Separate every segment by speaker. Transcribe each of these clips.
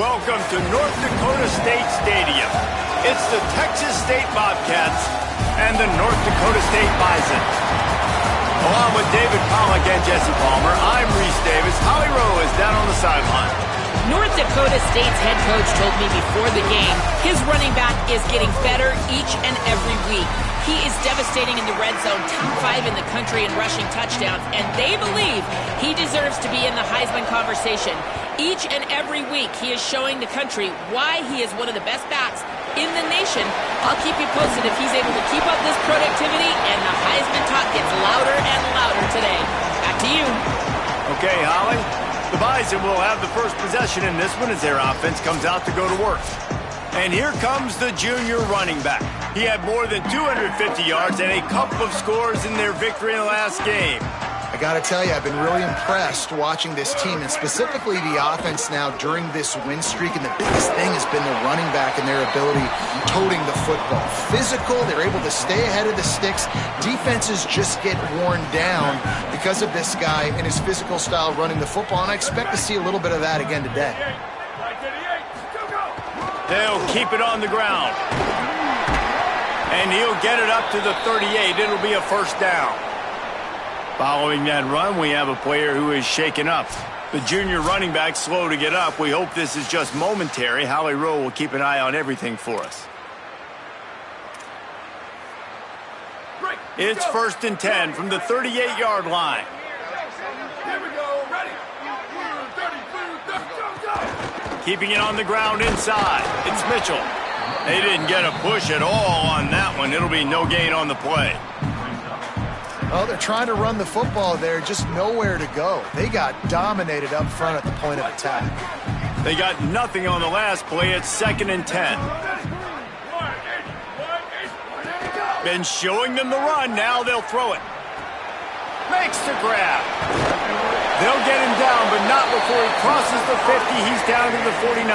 Speaker 1: Welcome to North Dakota State Stadium. It's the Texas State Bobcats and the North Dakota State Bison. Along with David Pollack and Jesse Palmer, I'm Reese Davis. Holly Rowe is down on the sideline.
Speaker 2: North Dakota State's head coach told me before the game his running back is getting better each and every week. He is devastating in the red zone, top 5 in the country in rushing touchdowns, and they believe he deserves to be in the Heisman conversation. Each and every week he is showing the country why he is one of the best backs in the nation. I'll keep you posted if he's able to keep up this productivity and the Heisman talk gets louder and louder today. Back to you.
Speaker 1: Okay, Holly. The Bison will have the first possession in this one as their offense comes out to go to work. And here comes the junior running back. He had more than 250 yards and a couple of scores in their victory in the last game.
Speaker 3: I got to tell you, I've been really impressed watching this team, and specifically the offense now during this win streak. And the biggest thing has been the running back and their ability toting the football. Physical, they're able to stay ahead of the sticks. Defenses just get worn down because of this guy and his physical style running the football, and I expect to see a little bit of that again today.
Speaker 1: They'll keep it on the ground. And he'll get it up to the 38. It'll be a first down. Following that run, we have a player who is shaken up. The junior running back slow to get up. We hope this is just momentary. Holly Rowe will keep an eye on everything for us. It's 1st and 10 from the 38-yard line.
Speaker 4: Here we go. Ready?
Speaker 1: Keeping it on the ground inside. It's Mitchell. They didn't get a push at all on that one. It'll be no gain on the play.
Speaker 3: Well, they're trying to run the football there, just nowhere to go. They got dominated up front at the point of attack.
Speaker 1: They got nothing on the last play. It's 2nd and 10. Been showing them the run. Now they'll throw it. Makes the grab. They'll get him down, but not before he crosses the 50. He's down to the 49.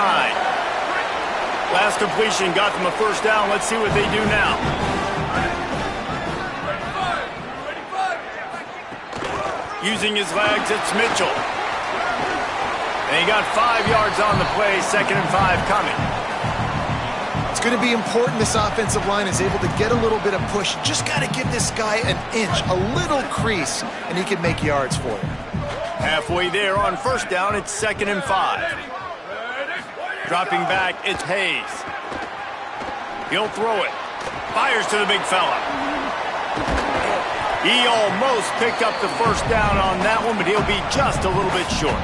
Speaker 1: Last completion got them a first down. Let's see what they do now. Using his legs, it's Mitchell. And he got 5 yards on the play, 2nd and 5 coming.
Speaker 3: It's going to be important this offensive line is able to get a little bit of push. Just got to give this guy an inch, a little crease, and he can make yards for you.
Speaker 1: Halfway there on first down, it's 2nd and 5. Dropping back, it's Hayes. He'll throw it. Fires to the big fella. He almost picked up the first down on that one, but he'll be just a little bit short.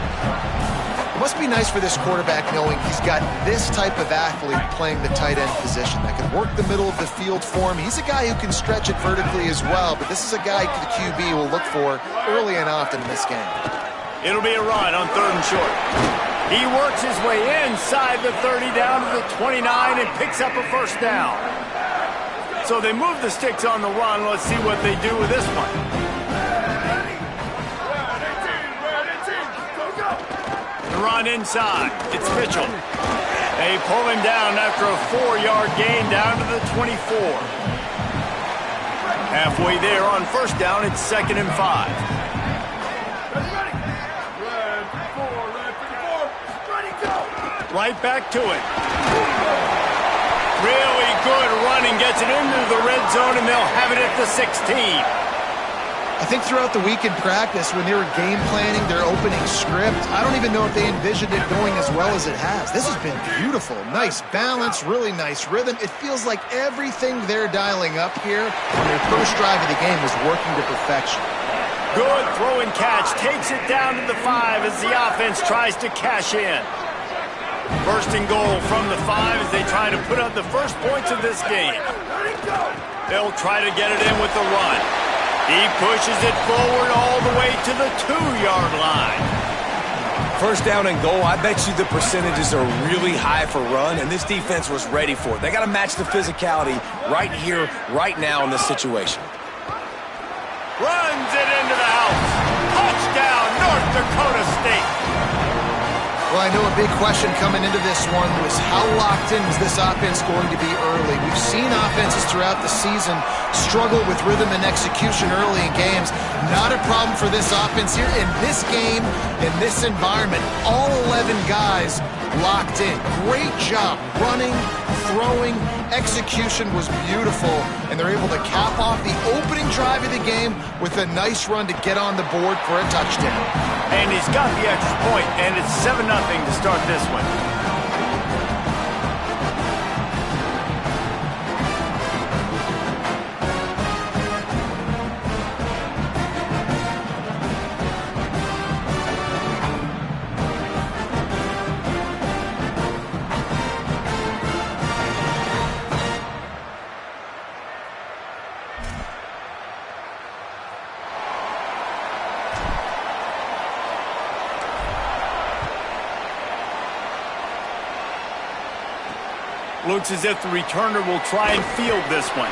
Speaker 3: It must be nice for this quarterback knowing he's got this type of athlete playing the tight end position that can work the middle of the field for him. He's a guy who can stretch it vertically as well, but this is a guy the QB will look for early and often in this game.
Speaker 1: It'll be a run on 3rd and short. He works his way inside the 30 down to the 29 and picks up a first down. So they move the sticks on the run. Let's see what they do with this one. The run inside. It's Mitchell. They pull him down after a 4-yard gain down to the 24. Halfway there on first down, it's 2nd and 5. Right back to it. Really good running, gets it into the red zone, and they'll have it at the 16.
Speaker 3: I think throughout the week in practice, when they were game planning their opening script, I don't even know if they envisioned it going as well as it has. This has been beautiful. Nice balance, really nice rhythm. It feels like everything they're dialing up here on their first drive of the game is working to perfection.
Speaker 1: Good throw and catch. Takes it down to the 5 as the offense tries to cash in. 1st and goal from the 5 as they try to put up the first points of this game. They'll try to get it in with the run. He pushes it forward all the way to the 2-yard line.
Speaker 5: 1st down and goal, I bet you the percentages are really high for run, and this defense was ready for it. They got to match the physicality right here, right now in this situation.
Speaker 1: Runs it into the house. Touchdown, North Dakota State.
Speaker 3: Well, I know a big question coming into this one was how locked in was this offense going to be early? We've seen offenses throughout the season struggle with rhythm and execution early in games. Not a problem for this offense here. In this game, in this environment, all 11 guys locked in. Great job running, throwing, execution was beautiful, and they're able to cap off the opening drive of the game with a nice run to get on the board for a touchdown.
Speaker 1: And he's got the extra point, and it's 7-0 to start this one. Looks as if the returner will try and field this one.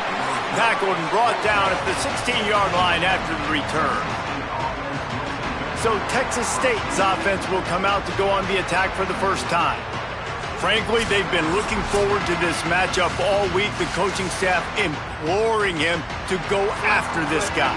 Speaker 1: Tackled and brought down at the 16-yard line after the return. So Texas State's offense will come out to go on the attack for the first time. Frankly, they've been looking forward to this matchup all week. The coaching staff imploring him to go after this guy.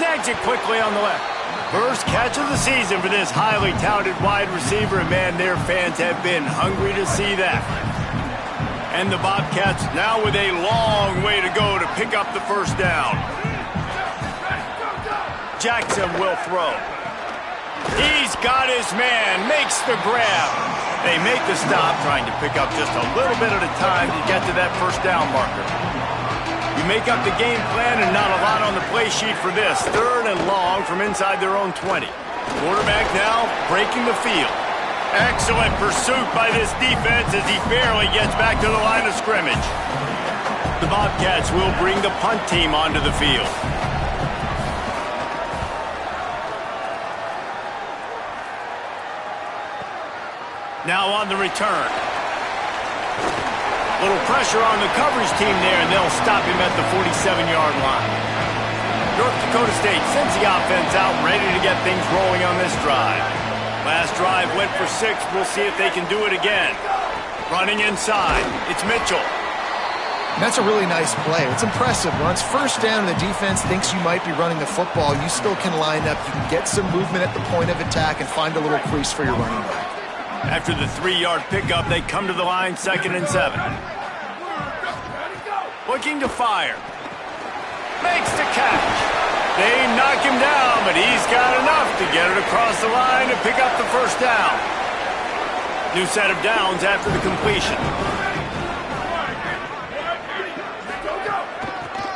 Speaker 1: Snags it quickly on the left. First catch of the season for this highly touted wide receiver, and man, their fans have been hungry to see that. And the Bobcats now with a long way to go to pick up the first down. Jackson will throw. He's got his man, makes the grab. They make the stop, trying to pick up just a little bit at a time to get to that first down marker. You make up the game plan and not a lot on the play sheet for this. 3rd and long from inside their own 20. Quarterback now breaking the field. Excellent pursuit by this defense as he barely gets back to the line of scrimmage. The Bobcats will bring the punt team onto the field. Now on the return. Little pressure on the coverage team there, and they'll stop him at the 47-yard line. North Dakota State sends the offense out, ready to get things rolling on this drive. Last drive went for 6. We'll see if they can do it again. Running inside. It's Mitchell.
Speaker 3: And that's a really nice play. It's impressive. When it's first down and the defense thinks you might be running the football, you still can line up. You can get some movement at the point of attack and find a little crease for your running back.
Speaker 1: After the 3-yard pickup, they come to the line, 2nd and 7. Looking to fire. Makes the catch. They knock him down, but he's got enough to get it across the line to pick up the first down. New set of downs after the completion.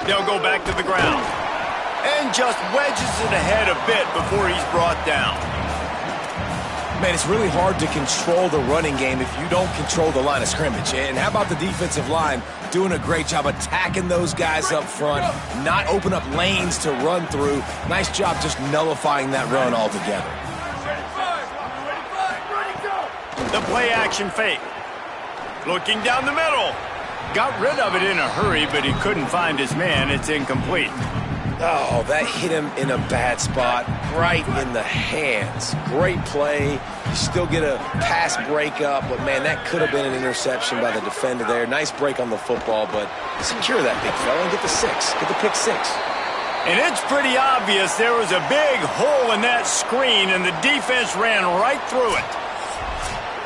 Speaker 1: They'll go back to the ground. And just wedges it ahead a bit before he's brought down.
Speaker 5: Man, it's really hard to control the running game if you don't control the line of scrimmage. And how about the defensive line doing a great job attacking those guys up front, not open up lanes to run through. Nice job just nullifying that run altogether.
Speaker 1: The play action fake. Looking down the middle. Got rid of it in a hurry, but he couldn't find his man. It's incomplete.
Speaker 5: Oh, that hit him in a bad spot, right in the hands. Great play. You still get a pass breakup, but, man, that could have been an interception by the defender there. Nice break on the football, but secure that big fella and get the 6. Get the pick 6.
Speaker 1: And it's pretty obvious there was a big hole in that screen, and the defense ran right through it.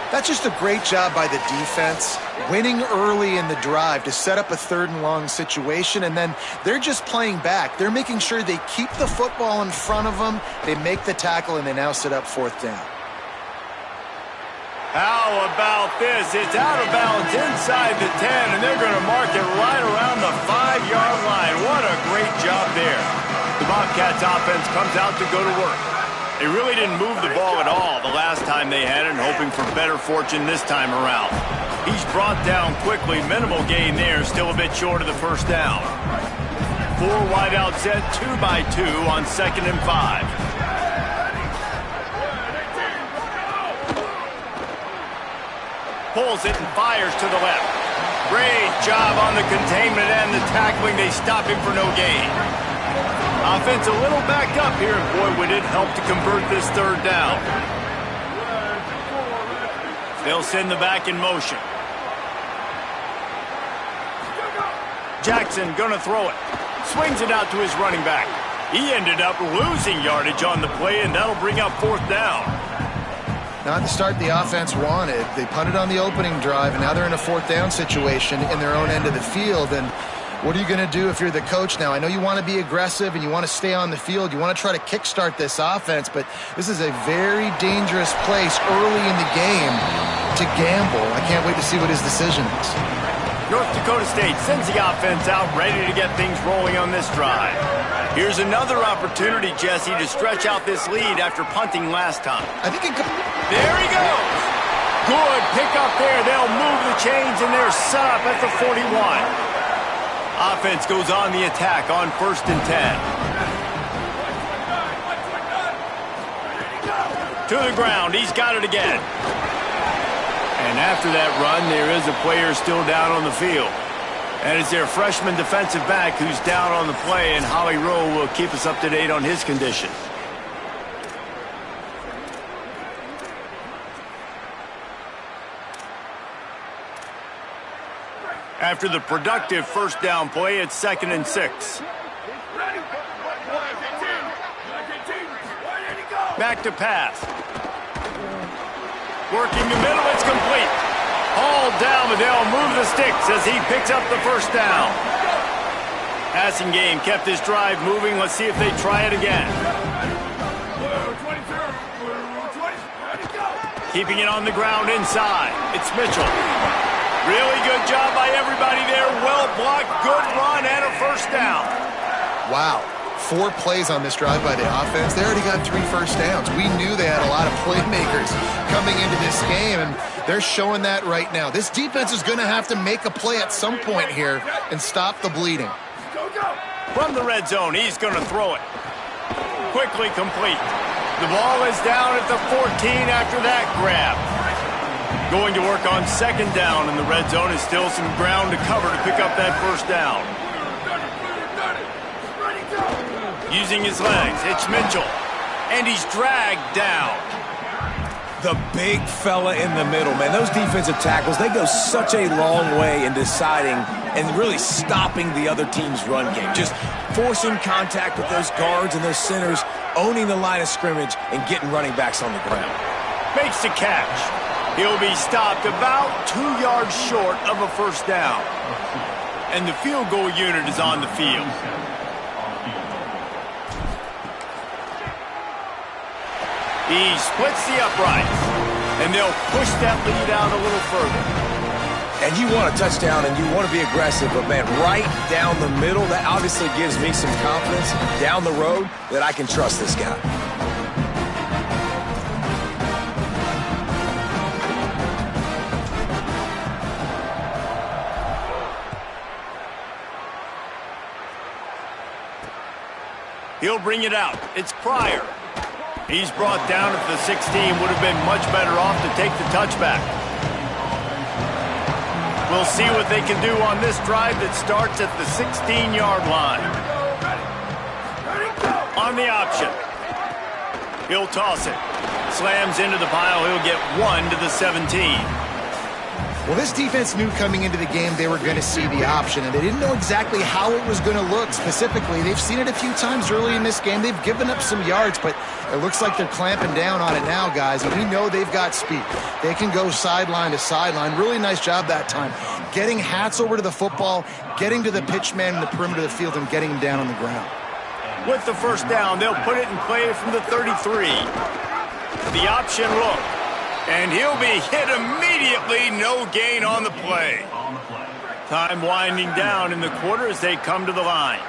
Speaker 3: That's just a great job by the defense, winning early in the drive to set up a 3rd and long situation, and then they're just playing back. They're making sure they keep the football in front of them, they make the tackle, and they now set up 4th down.
Speaker 1: How about this? It's out of bounds inside the 10, and they're going to mark it right around the 5-yard line. What a great job there. The Bobcats offense comes out to go to work. They really didn't move the ball at all the last time they had it, and hoping for better fortune this time around. He's brought down quickly. Minimal gain there, still a bit short of the first down. 4 wide out set, 2 by 2 on 2nd and 5. Pulls it and fires to the left. Great job on the containment and the tackling. They stop him for no gain. Offense a little backed up here, and boy, would it help to convert this third down. They'll send the back in motion. Jackson gonna throw it. Swings it out to his running back. He ended up losing yardage on the play, and that'll bring up fourth down.
Speaker 3: Not the start the offense wanted. They punted on the opening drive, and now they're in a fourth down situation in their own end of the field. And what are you going to do if you're the coach now? I know you want to be aggressive and you want to stay on the field. You want to try to kickstart this offense, but this is a very dangerous place early in the game to gamble. I can't wait to see what his decision is.
Speaker 1: North Dakota State sends the offense out ready to get things rolling on this drive. Here's another opportunity, Jesse, to stretch out this lead after punting last time.
Speaker 3: I think it could...
Speaker 1: There he goes. Good pick up there. They'll move the chains, and they're set up at the 41. Offense goes on the attack on 1st and 10. To the ground. He's got it again. And after that run, there is a player still down on the field. And it's their freshman defensive back who's down on the play, and Holly Rowe will keep us up to date on his condition. After the productive first down play, it's 2nd and 6. Back to pass. Working the middle, it's complete. Hauled down, but they'll move the sticks as he picks up the first down. Passing game kept this drive moving. Let's see if they try it again. Keeping it on the ground inside. It's Mitchell. Really good job by everybody there. Well blocked, good run, and a first down.
Speaker 3: Wow. 4 plays on this drive by the offense. They already got 3 first downs. We knew they had a lot of playmakers coming into this game, and they're showing that right now. This defense is going to have to make a play at some point here and stop the bleeding.
Speaker 1: From the red zone, he's going to throw it. Quickly complete. The ball is down at the 14 after that grab. Going to work on 2nd down in the red zone. Is still some ground to cover to pick up that first down. Using his legs, it's Mitchell. And he's dragged down.
Speaker 5: The big fella in the middle, man. Those defensive tackles, they go such a long way in deciding and really stopping the other team's run game. Just forcing contact with those guards and those centers, owning the line of scrimmage, and getting running backs on the ground.
Speaker 1: Makes the catch. He'll be stopped about 2 yards short of a first down. And the field goal unit is on the field. He splits the uprights, and they'll push that lead out a little further.
Speaker 5: And you want a touchdown, and you want to be aggressive, but, man, right down the middle, that obviously gives me some confidence down the road that I can trust this guy.
Speaker 1: He'll bring it out. It's Pryor. He's brought down at the 16. Would have been much better off to take the touchback. We'll see what they can do on this drive that starts at the 16-yard line. On the option. He'll toss it. Slams into the pile. He'll get 1 to the 17.
Speaker 3: Well, this defense knew coming into the game they were going to see the option, and they didn't know exactly how it was going to look specifically. They've seen it a few times early in this game. They've given up some yards, but it looks like they're clamping down on it now, guys, and we know they've got speed. They can go sideline to sideline. Really nice job that time. Getting hats over to the football, getting to the pitch man in the perimeter of the field, and getting him down on the ground.
Speaker 1: With the first down, they'll put it in play from the 33. The option look. And he'll be hit immediately. No gain on the play. Time winding down in the quarter as they come to the line.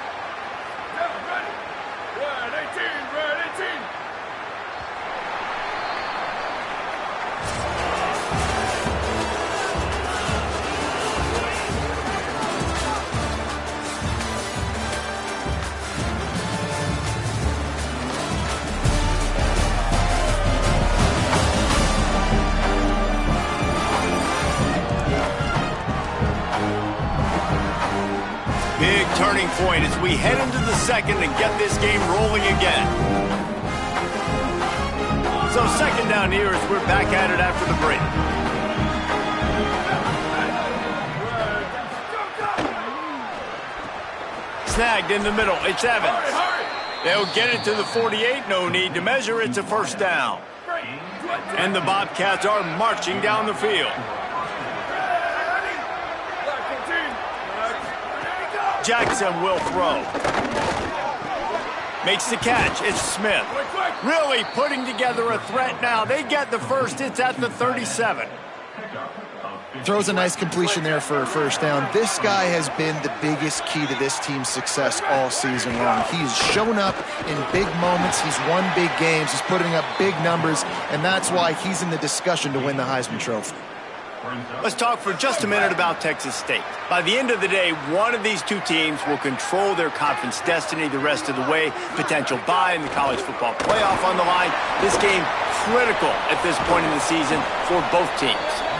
Speaker 1: point as we head into the second and get this game rolling again. So second down here as we're back at it after the break. Snagged in the middle. It's Evans. They'll get it to the 48. No need to measure. It's a first down. And the Bobcats are marching down the field. Jackson will throw. Makes the catch. It's Smith. Really putting together a threat now. They get the first. It's at the 37.
Speaker 3: Throws a nice completion there for a first down. This guy has been the biggest key to this team's success all season long. He's shown up in big moments. He's won big games. He's putting up big numbers, and that's why he's in the discussion to win the Heisman Trophy.
Speaker 1: Let's talk for just a minute about Texas State. By the end of the day, one of these two teams will control their conference destiny the rest of the way. Potential bye in the college football playoff on the line. This game critical at this point in the season for both teams.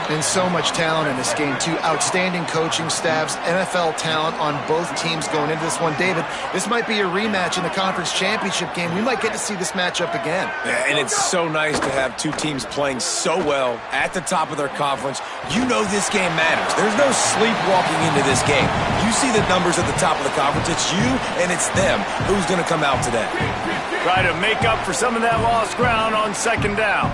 Speaker 3: And so much talent in this game, too. Outstanding coaching staffs, NFL talent on both teams going into this one. David, this might be a rematch in the conference championship game. We might get to see this matchup again.
Speaker 5: Yeah, and it's so nice to have two teams playing so well at the top of their conference. You know this game matters. There's no sleepwalking into this game. You see the numbers at the top of the conference. It's you and it's them. Who's going to come out today?
Speaker 1: Try to make up for some of that lost ground on second down.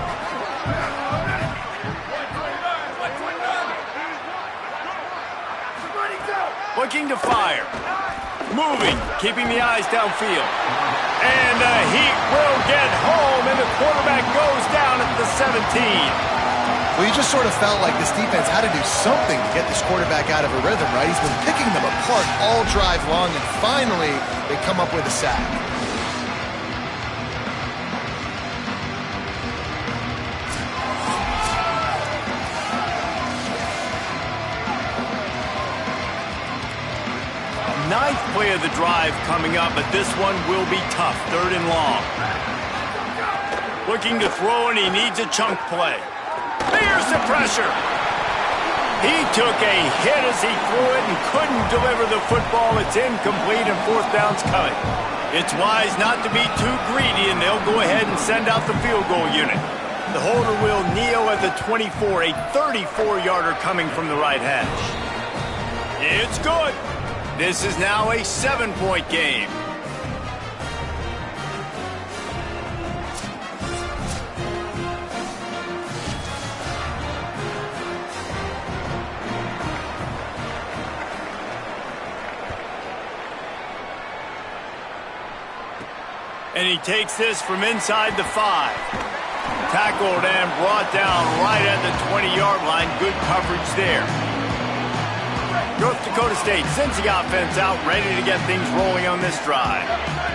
Speaker 1: Looking to fire. Moving, keeping the eyes downfield. And the heat will get home, and the quarterback goes down at the 17.
Speaker 3: Well, you just sort of felt like this defense had to do something to get this quarterback out of a rhythm, right? He's been picking them apart all drive long, and finally they come up with a sack.
Speaker 1: Ninth play of the drive coming up, but this one will be tough. Third and long. Looking to throw, and he needs a chunk play. Here's the pressure. He took a hit as he threw it and couldn't deliver the football. It's incomplete, and fourth down's coming. It's wise not to be too greedy, and they'll go ahead and send out the field goal unit. The holder will kneel at the 24, a 34-yarder coming from the right hash. It's good. This is now a 7-point game. And he takes this from inside the 5. Tackled and brought down right at the 20-yard line. Good coverage there. North Dakota State sends the offense out, ready to get things rolling on this drive.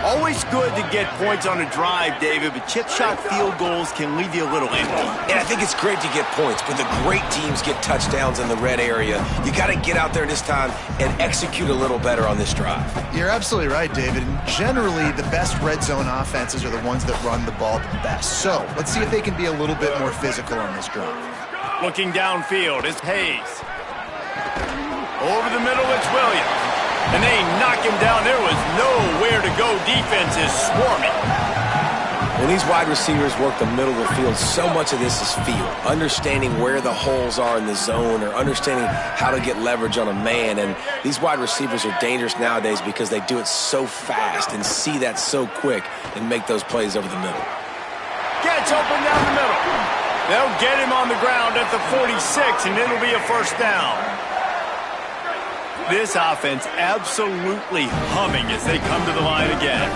Speaker 1: Always good to get points on a drive, David, but chip shot field goals can leave you a little empty.
Speaker 5: And I think it's great to get points, but the great teams get touchdowns in the red area. You got to get out there this time and execute a little better on this drive.
Speaker 3: You're absolutely right, David. And generally, the best red zone offenses are the ones that run the ball the best. So let's see if they can be a little bit more physical on this drive.
Speaker 1: Looking downfield is Hayes. Over the middle, it's Williams. And they knock him down. There was nowhere to go. Defense is swarming.
Speaker 5: When these wide receivers work the middle of the field, so much of this is feel. Understanding where the holes are in the zone or understanding how to get leverage on a man. And these wide receivers are dangerous nowadays because they do it so fast and see that so quick and make those plays over the middle.
Speaker 1: Gets open down the middle. They'll get him on the ground at the 46, and it'll be a first down. This offense absolutely humming as they come to the line again.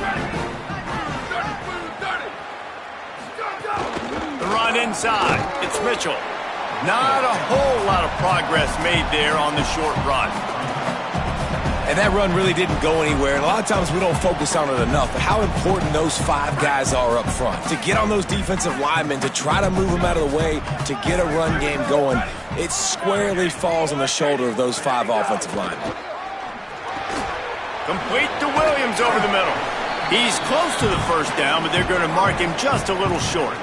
Speaker 1: The run inside. It's Mitchell. Not a whole lot of progress made there on the short run.
Speaker 5: And that run really didn't go anywhere. And a lot of times we don't focus on it enough, but how important those 5 guys are up front. To get on those defensive linemen, to try to move them out of the way, to get a run game going, it squarely falls on the shoulder of those 5 offensive linemen.
Speaker 1: Complete to Williams over the middle. He's close to the first down, but they're going to mark him just a little short.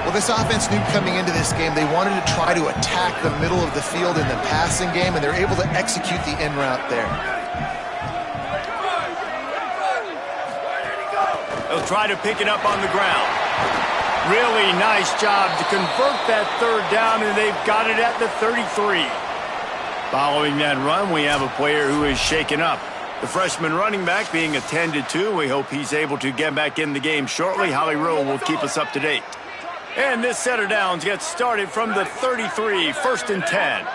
Speaker 3: Well, this offense knew coming into this game they wanted to try to attack the middle of the field in the passing game, and they're able to execute the in route there.
Speaker 1: They'll try to pick it up on the ground. Really nice job to convert that third down, and they've got it at the 33. Following that run, we have a player who is shaken up. The freshman running back being attended to. We hope he's able to get back in the game shortly. Holly Rowe will keep us up to date. And this set of downs gets started from the 33, 1st and 10.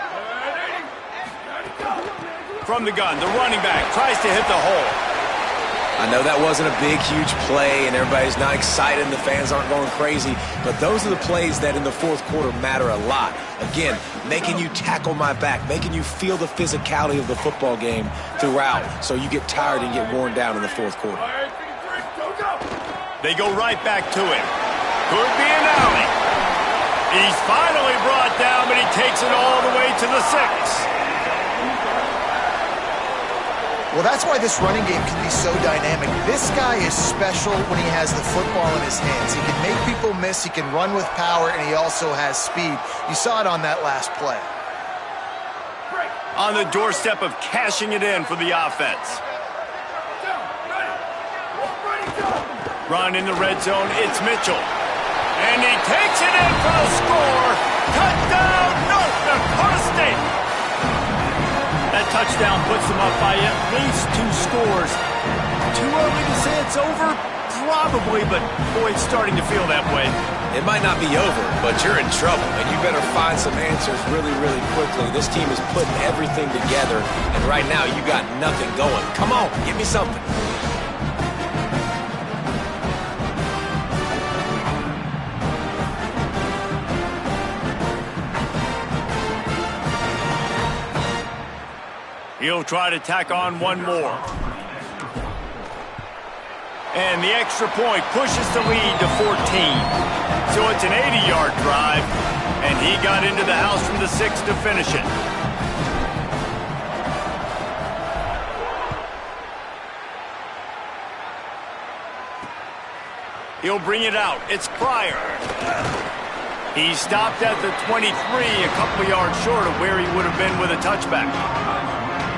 Speaker 1: From the gun, the running back tries to hit the hole.
Speaker 5: I know that wasn't a big, huge play, and everybody's not excited, and the fans aren't going crazy, but those are the plays that in the fourth quarter matter a lot. Again, making you tackle my back, making you feel the physicality of the football game throughout, so you get tired and get worn down in the fourth quarter.
Speaker 1: They go right back to him. Could be an alley. He's finally brought down, but he takes it all the way to the 6.
Speaker 3: Well, that's why this running game can be so dynamic. This guy is special when he has the football in his hands. He can make people miss, he can run with power, and he also has speed. You saw it on that last play.
Speaker 1: On the doorstep of cashing it in for the offense. Run in the red zone, it's Mitchell. And he takes it in for the score. Touchdown, North Dakota State. That touchdown puts them up by at least 2 scores. Too early to say it's over? Probably, but boy, it's starting to feel that way.
Speaker 5: It might not be over, but you're in trouble, and you better find some answers really, really quickly. This team is putting everything together, and right now you got nothing going. Come on, give me something.
Speaker 1: He'll try to tack on one more. And the extra point pushes the lead to 14. So it's an 80-yard drive, and he got into the house from the 6 to finish it. He'll bring it out. It's Pryor. He stopped at the 23, a couple yards short of where he would have been with a touchback.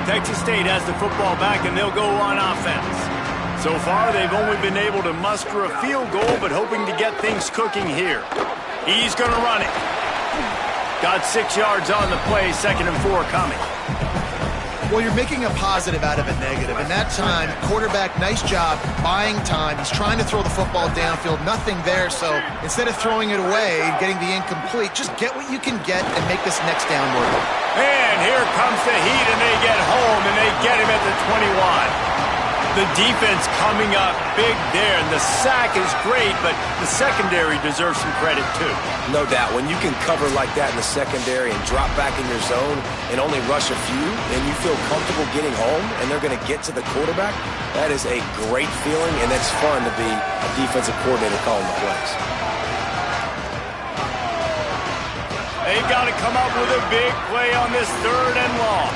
Speaker 1: Texas State has the football back, and they'll go on offense. So far, they've only been able to muster a field goal, but hoping to get things cooking here. He's going to run it. Got 6 yards on the play, 2nd and 4 coming.
Speaker 3: Well, you're making a positive out of a negative. And that time, quarterback, nice job buying time. He's trying to throw the football downfield. Nothing there, so instead of throwing it away and getting the incomplete, just get what you can get and make this next down work.
Speaker 1: And here comes the heat, and they get home, and they get him at the 21. The defense coming up big there, and the sack is great, but the secondary deserves some credit too.
Speaker 5: No doubt. When you can cover like that in the secondary and drop back in your zone and only rush a few, and you feel comfortable getting home, and they're going to get to the quarterback, that is a great feeling, and it's fun to be a defensive coordinator calling the plays.
Speaker 1: They've got to come up with a big play on this 3rd and long.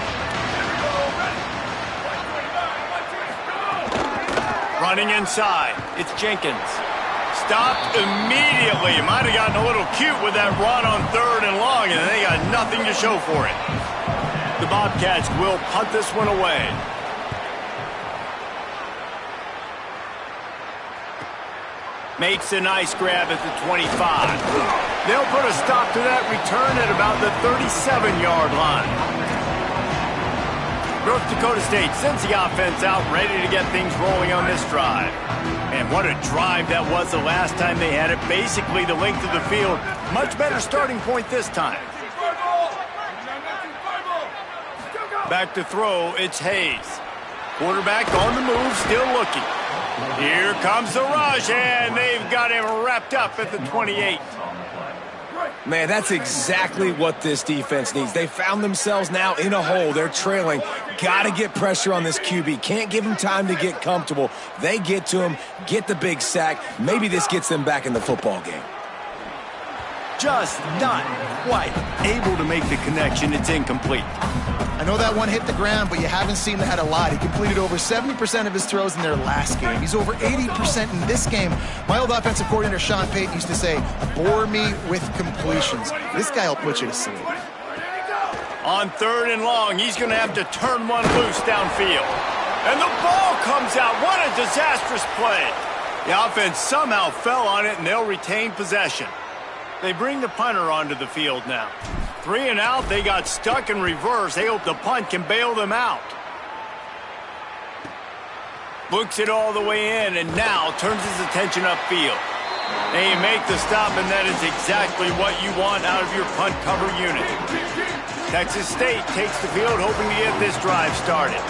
Speaker 1: Running inside, it's Jenkins. Stopped immediately. Might have gotten a little cute with that run on 3rd and long, and they got nothing to show for it. The Bobcats will punt this one away. Makes a nice grab at the 25. They'll put a stop to that return at about the 37-yard line. North Dakota State sends the offense out, ready to get things rolling on this drive. And what a drive that was the last time they had it. Basically the length of the field. Much better starting point this time. Back to throw, it's Hayes. Quarterback on the move, still looking. Here comes the rush, and they've got him wrapped up at the 28.
Speaker 5: Man, that's exactly what this defense needs. They found themselves now in a hole. They're trailing. Got to get pressure on this QB. Can't give him time to get comfortable. They get to him, get the big sack. Maybe this gets them back in the football game.
Speaker 1: Just not quite able to make the connection. It's incomplete.
Speaker 3: I know that one hit the ground, but you haven't seen that a lot. He completed over 70% of his throws in their last game. He's over 80% in this game. My old offensive coordinator, Sean Payton, used to say, bore me with completions. This guy will put you to sleep.
Speaker 1: On 3rd and long, he's going to have to turn one loose downfield. And the ball comes out. What a disastrous play. The offense somehow fell on it, and they'll retain possession. They bring the punter onto the field now. 3 and out. They got stuck in reverse. They hope the punt can bail them out. Books it all the way in, and now turns his attention upfield. They make the stop, and that is exactly what you want out of your punt cover unit. Texas State takes the field, hoping to get this drive started.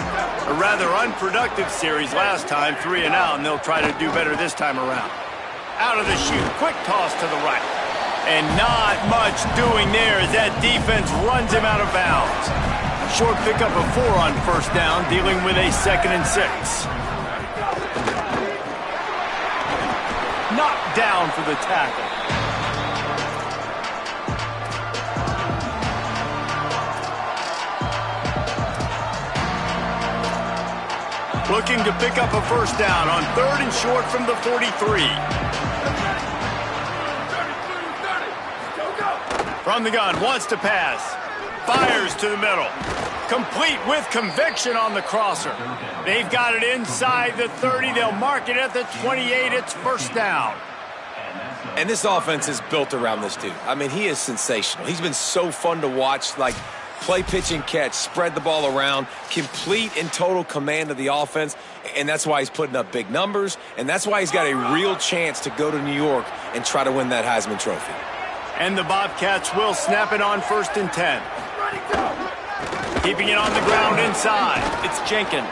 Speaker 1: A rather unproductive series last time, 3 and out, and they'll try to do better this time around. Out of the chute, quick toss to the right. And not much doing there as that defense runs him out of bounds. Short pickup of 4 on first down, dealing with a 2nd and 6. Knocked down for the tackle. Looking to pick up a first down on 3rd and short from the 43. From the gun, wants to pass. Fires to the middle. Complete with conviction on the crosser. They've got it inside the 30. They'll mark it at the 28. It's first down.
Speaker 5: And this offense is built around this dude. I mean, he is sensational. He's been so fun to watch, like play, pitch, and catch, spread the ball around, complete and total command of the offense, and that's why he's putting up big numbers, and that's why he's got a real chance to go to New York and try to win that Heisman Trophy.
Speaker 1: And the Bobcats will snap it on 1st and 10. Keeping it on the ground inside. It's Jenkins.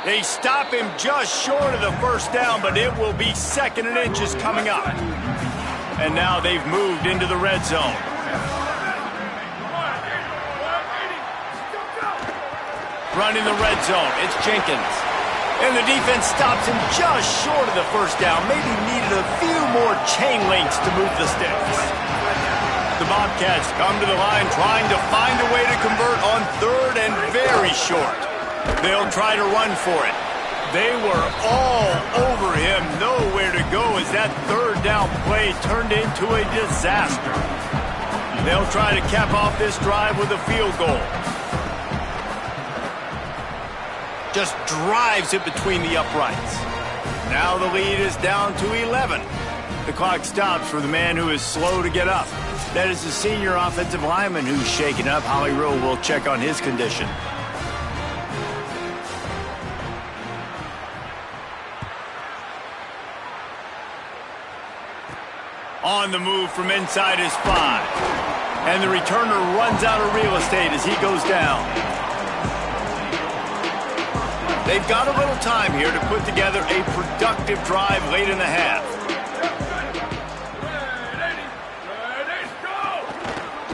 Speaker 1: They stop him just short of the first down, but it will be 2nd and inches coming up. And now they've moved into the red zone. Running the red zone. It's Jenkins. And the defense stops him just short of the first down. Maybe needed a few more chain links to move the sticks. The Bobcats come to the line trying to find a way to convert on 3rd and very short. They'll try to run for it. They were all over him, nowhere to go as that 3rd down play turned into a disaster. They'll try to cap off this drive with a field goal. Just drives it between the uprights. Now the lead is down to 11. The clock stops for the man who is slow to get up. That is the senior offensive lineman who's shaken up. Holly Rowe will check on his condition. On the move from inside his 5. And the returner runs out of real estate as he goes down. They've got a little time here to put together a productive drive late in the half.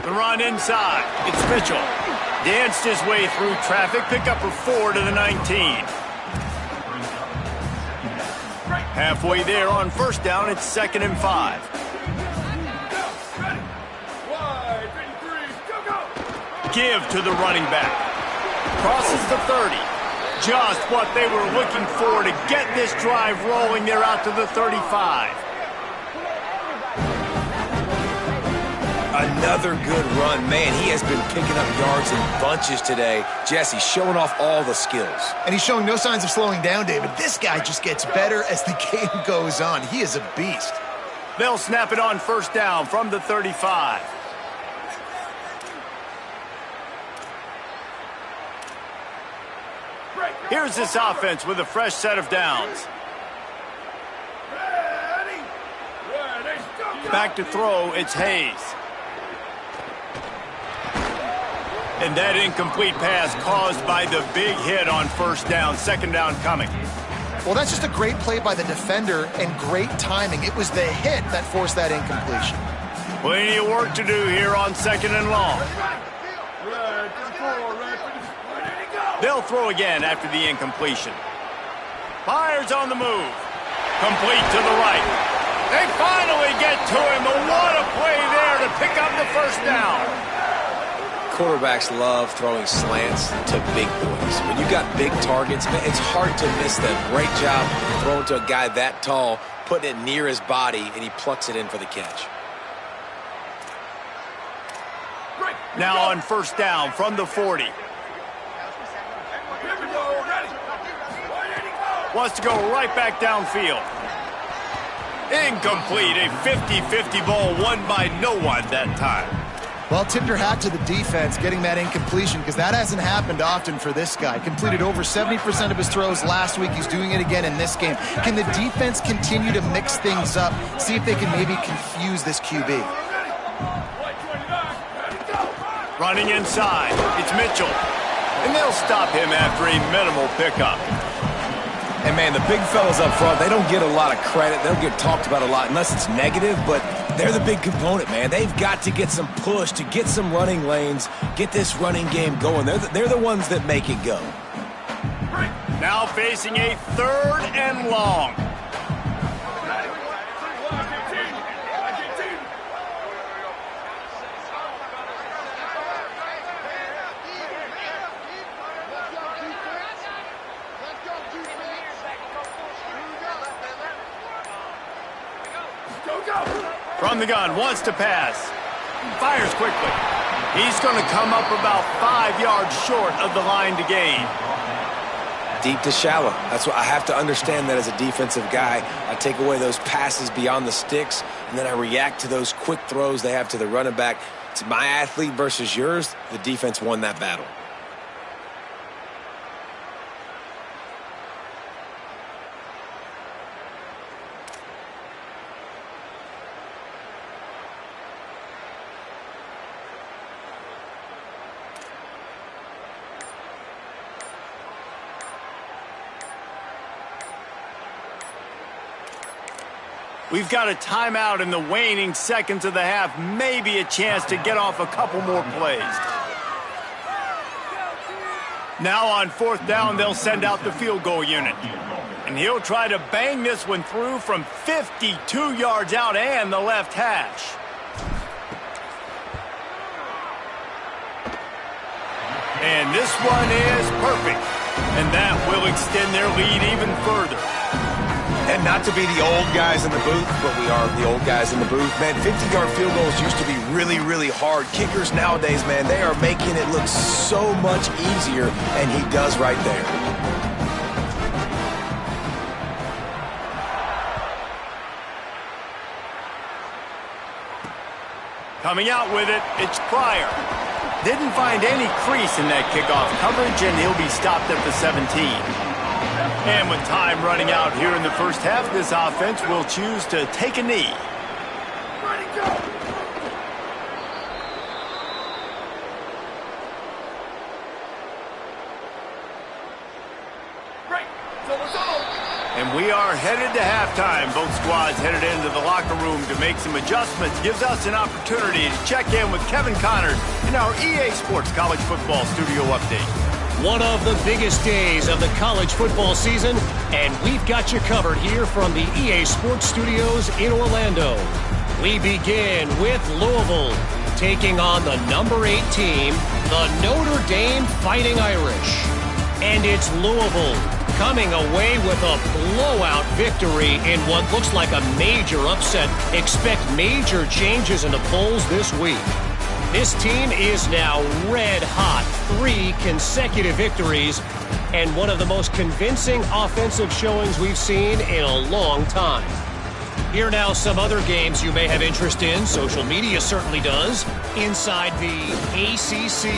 Speaker 1: The run inside. It's Mitchell. Danced his way through traffic. Pickup of 4 to the 19. Halfway there on first down. It's 2nd and 5. Give to the running back. Crosses the 30. Just what they were looking for to get this drive rolling. They're out to the 35.
Speaker 5: Another good run. Man, he has been picking up yards in bunches today. Jesse showing off all the skills.
Speaker 3: And he's showing no signs of slowing down, David. This guy just gets better as the game goes on. He is a beast.
Speaker 1: They'll snap it on first down from the 35. Here's this offense with a fresh set of downs. Back to throw, it's Hayes. And that incomplete pass caused by the big hit on first down. 2nd down coming.
Speaker 3: Well, that's just a great play by the defender and great timing. It was the hit that forced that incompletion.
Speaker 1: Plenty of work to do here on 2nd and long. They'll throw again after the incompletion. Fires on the move. Complete to the right. They finally get to him, but what a play there to pick up the first down.
Speaker 5: Quarterbacks love throwing slants to big boys. When you got big targets, man, it's hard to miss them. Great job throwing to a guy that tall, putting it near his body, and he plucks it in for the catch.
Speaker 1: Now on first down from the 40. Wants to go right back downfield. Incomplete. A 50-50 ball won by no one that time.
Speaker 3: Well, tip your hat to the defense getting that incompletion, because that hasn't happened often for this guy. Completed over 70% of his throws last week. He's doing it again in this game. Can the defense continue to mix things up, see if they can maybe confuse this QB?
Speaker 1: Running inside. It's Mitchell. And they'll stop him after a minimal pickup.
Speaker 5: And, man, the big fellas up front, they don't get a lot of credit. They'll get talked about a lot unless it's negative, but they're the big component, man. They've got to get some push, to get some running lanes, get this running game going. They're the ones that make it go.
Speaker 1: Now facing a 3rd and long. From the gun, wants to pass. Fires quickly. He's going to come up about 5 yards short of the line to gain.
Speaker 5: Deep to shallow. That's what I have to understand that as a defensive guy. I take away those passes beyond the sticks, and then I react to those quick throws they have to the running back. It's my athlete versus yours. The defense won that battle.
Speaker 1: We've got a timeout in the waning seconds of the half. Maybe a chance to get off a couple more plays. Now on 4th down, they'll send out the field goal unit. And he'll try to bang this one through from 52 yards out and the left hash. And this one is perfect. And that will extend their lead even further.
Speaker 5: And not to be the old guys in the booth, but we are the old guys in the booth. Man, 50-yard field goals used to be really, really hard. Kickers nowadays, man, they are making it look so much easier, and he does right there.
Speaker 1: Coming out with it, it's Pryor. Didn't find any crease in that kickoff coverage, and he'll be stopped at the 17. And with time running out here in the first half, this offense will choose to take a knee. And we are headed to halftime. Both squads headed into the locker room to make some adjustments. Gives us an opportunity to check in with Kevin Connors in our EA Sports College Football Studio Update.
Speaker 6: One of the biggest days of the college football season, and we've got you covered here from the EA Sports Studios in Orlando. We begin with Louisville, taking on the number 8 team, the Notre Dame Fighting Irish. And it's Louisville coming away with a blowout victory in what looks like a major upset. Expect major changes in the polls this week. This team is now red hot, 3 consecutive victories, and one of the most convincing offensive showings we've seen in a long time. Here now some other games you may have interest in. Social media certainly does. Inside the ACC.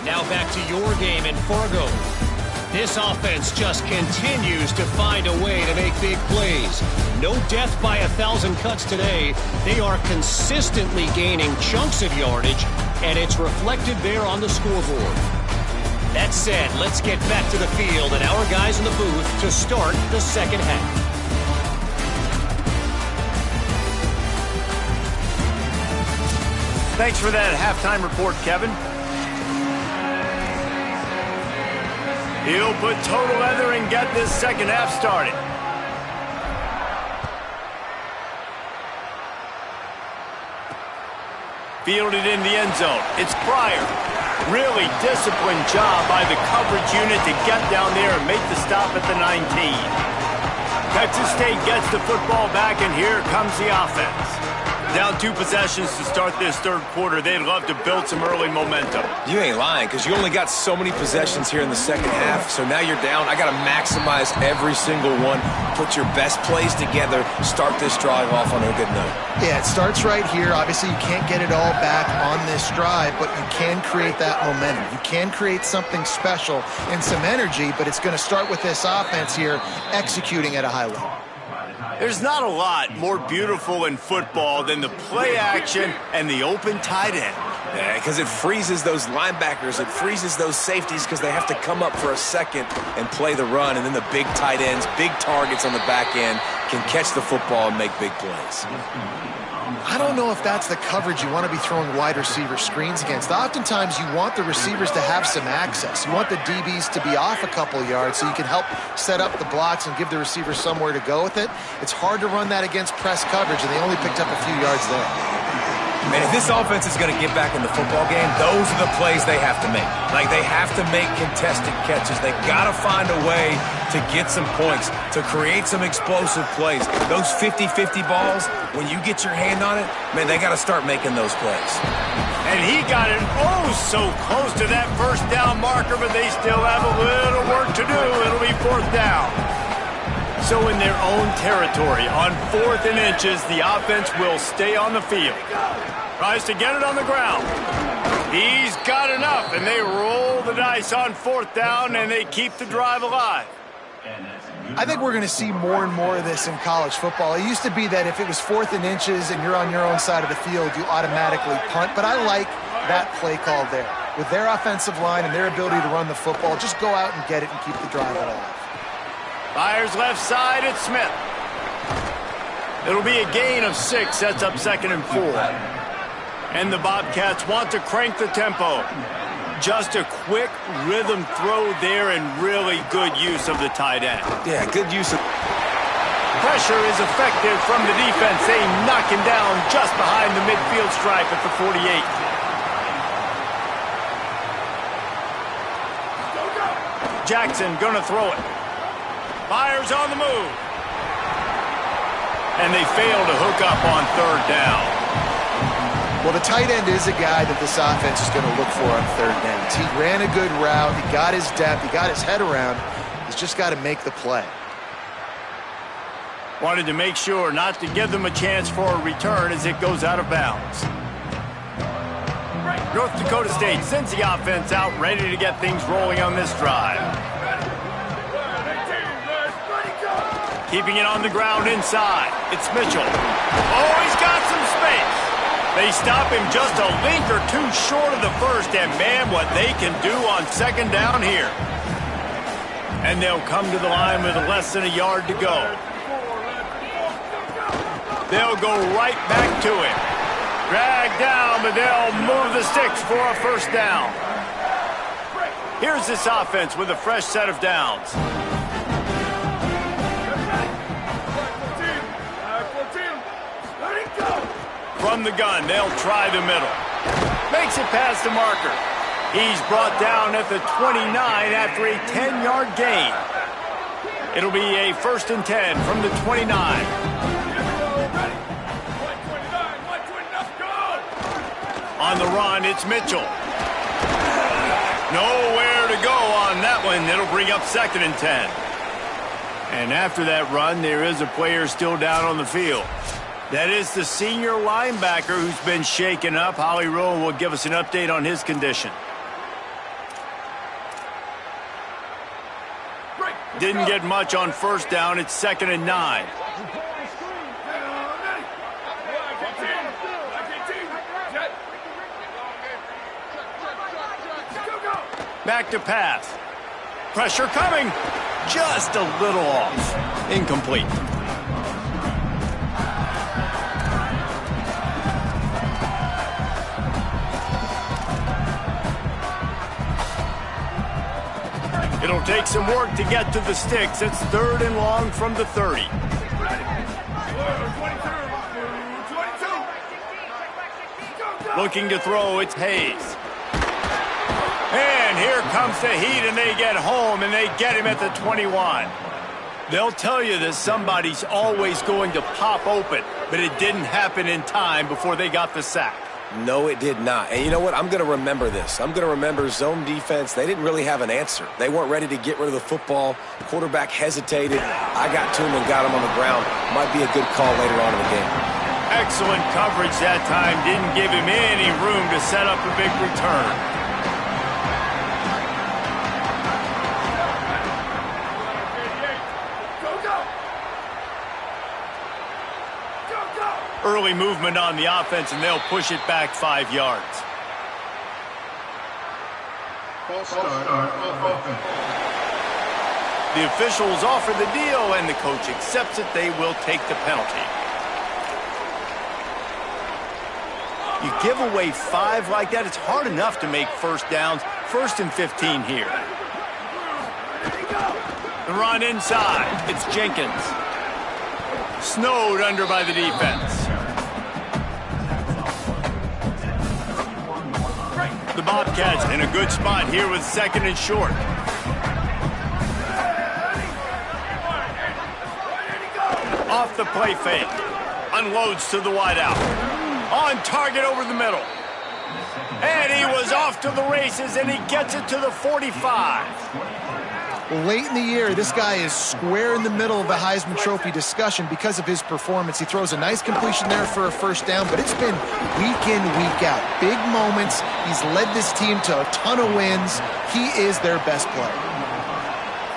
Speaker 6: Now back to your game in Fargo. This offense just continues to find a way to make big plays. No death by 1,000 cuts today. They are consistently gaining chunks of yardage, and it's reflected there on the scoreboard. That said, let's get back to the field and our guys in the booth to start the second half.
Speaker 1: Thanks for that halftime report, Kevin. He'll put total leather and get this second half started. Fielded in the end zone. It's Pryor. Really disciplined job by the coverage unit to get down there and make the stop at the 19. Texas State gets the football back, and here comes the offense. Down 2 possessions to start this third quarter. They'd love to build some early momentum.
Speaker 5: You ain't lying, because you only got so many possessions here in the second half, so now you're down. I got to maximize every single one, put your best plays together, start this drive off on a good note.
Speaker 3: Yeah, it starts right here. Obviously, you can't get it all back on this drive, but you can create that momentum. You can create something special and some energy, but it's going to start with this offense here executing at a high level.
Speaker 1: There's not a lot more beautiful in football than the play action and the open tight end.
Speaker 5: Yeah, because it freezes those linebackers. It freezes those safeties because they have to come up for a second and play the run. And then the big tight ends, big targets on the back end can catch the football and make big plays.
Speaker 3: I don't know if that's the coverage you want to be throwing wide receiver screens against. Oftentimes, you want the receivers to have some access. You want the DBs to be off a couple yards so you can help set up the blocks and give the receivers somewhere to go with it. It's hard to run that against press coverage, and they only picked up a few yards there.
Speaker 5: Man, if this offense is going to get back in the football game, those are the plays they have to make. Like, they have to make contested catches. They got to find a way to get some points, to create some explosive plays. Those 50-50 balls, when you get your hand on it, man, they got to start making those plays.
Speaker 1: And he got it so close to that first down marker, but they still have a little work to do. It'll be 4th down. So in their own territory, on 4th and inches, the offense will stay on the field. Tries to get it on the ground. He's got enough, and they roll the dice on 4th down, and they keep the drive alive.
Speaker 3: I think we're going to see more and more of this in college football. It used to be that if it was 4th and inches and you're on your own side of the field, you automatically punt. But I like that play call there. With their offensive line and their ability to run the football, just go out and get it and keep the drive alive.
Speaker 1: Fires left side, it's Smith. It'll be a gain of 6, sets up 2nd and 4. And the Bobcats want to crank the tempo. Just a quick rhythm throw there and really good use of the tight end.
Speaker 5: Yeah, good use of...
Speaker 1: Pressure is effective from the defense. They knock him down just behind the midfield stripe at the 48. Jackson gonna throw it. Fires on the move. And they fail to hook up on 3rd down.
Speaker 3: Well, the tight end is a guy that this offense is going to look for on 3rd down. He ran a good route. He got his depth. He got his head around. He's just got to make the play.
Speaker 1: Wanted to make sure not to give them a chance for a return as it goes out of bounds. North Dakota State sends the offense out, ready to get things rolling on this drive. Keeping it on the ground inside. It's Mitchell. Oh, he's got some space. They stop him just a link or 2 short of the first, and man, what they can do on 2nd down here. And they'll come to the line with less than a yard to go. They'll go right back to him. Dragged down, but they'll move the sticks for a 1st down. Here's this offense with a fresh set of downs. From the gun, they'll try the middle. Makes it past the marker. He's brought down at the 29 after a 10-yard gain. It'll be a 1st and 10 from the 29. On the run, it's Mitchell. Nowhere to go on that one. It'll bring up 2nd and 10. And after that run, there is a player still down on the field. That is the senior linebacker who's been shaken up. Holly Rowe will give us an update on his condition. Didn't get much on 1st down. It's 2nd and 9. Back to pass. Pressure coming. Just a little off. Incomplete. It'll take some work to get to the sticks. It's 3rd and long from the 30. Looking to throw, it's Hayes. And here comes the heat, and they get home, and they get him at the 21. They'll tell you that somebody's always going to pop open, but it didn't happen in time before they got the sack.
Speaker 5: No, it did not. And you know what? I'm going to remember this. I'm going to remember zone defense. They didn't really have an answer. They weren't ready to get rid of the football. Quarterback hesitated. I got to him and got him on the ground. Might be a good call later on in the game.
Speaker 1: Excellent coverage that time. Didn't give him any room to set up a big return. Early movement on the offense, and they'll push it back 5 yards. The officials offer the deal, and the coach accepts it. They will take the penalty. You give away 5 like that, it's hard enough to make first downs. 1st and 15 here. The run inside. It's Jenkins. Snowed under by the defense. The Bobcats in a good spot here with 2nd and short. Off the play fake. Unloads to the wideout. On target over the middle. And he was off to the races, and he gets it to the 45.
Speaker 3: Late in the year, this guy is square in the middle of the Heisman Trophy discussion because of his performance. He throws a nice completion there for a first down, but it's been week in, week out. Big moments. He's led this team to a ton of wins. He is their best player.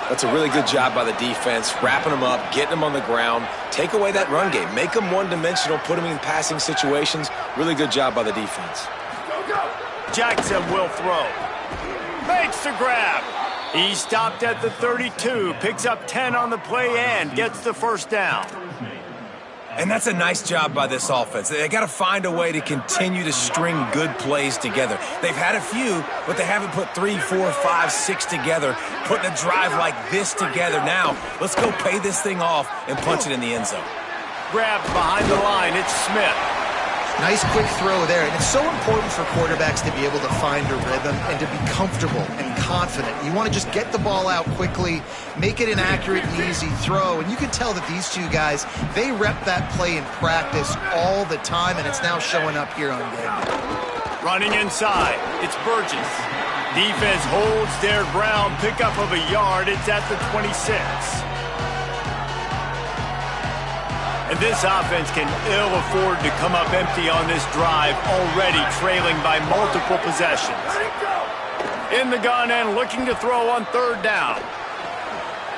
Speaker 5: That's a really good job by the defense, wrapping them up, getting them on the ground. Take away that run game. Make them one-dimensional, put them in passing situations. Really good job by the defense.
Speaker 1: Jackson will throw. Makes the grab. He stopped at the 32, picks up 10 on the play and gets the first down.
Speaker 5: And that's a nice job by this offense. They got to find a way to continue to string good plays together. They've had a few, but they haven't put 3, 4, 5, 6 together, putting a drive like this together. Now, let's go pay this thing off and punch it in the end zone.
Speaker 1: Grabbed behind the line, it's Smith.
Speaker 3: Nice quick throw there, and it's so important for quarterbacks to be able to find a rhythm and to be comfortable and confident. You want to just get the ball out quickly, make it an accurate and easy throw, and you can tell that these two guys, they rep that play in practice all the time, and it's now showing up here on game.
Speaker 1: Running inside, it's Burgess. Defense holds their ground, pickup of a yard, it's at the 26. And this offense can ill afford to come up empty on this drive, already trailing by multiple possessions. In the gun and looking to throw on 3rd down.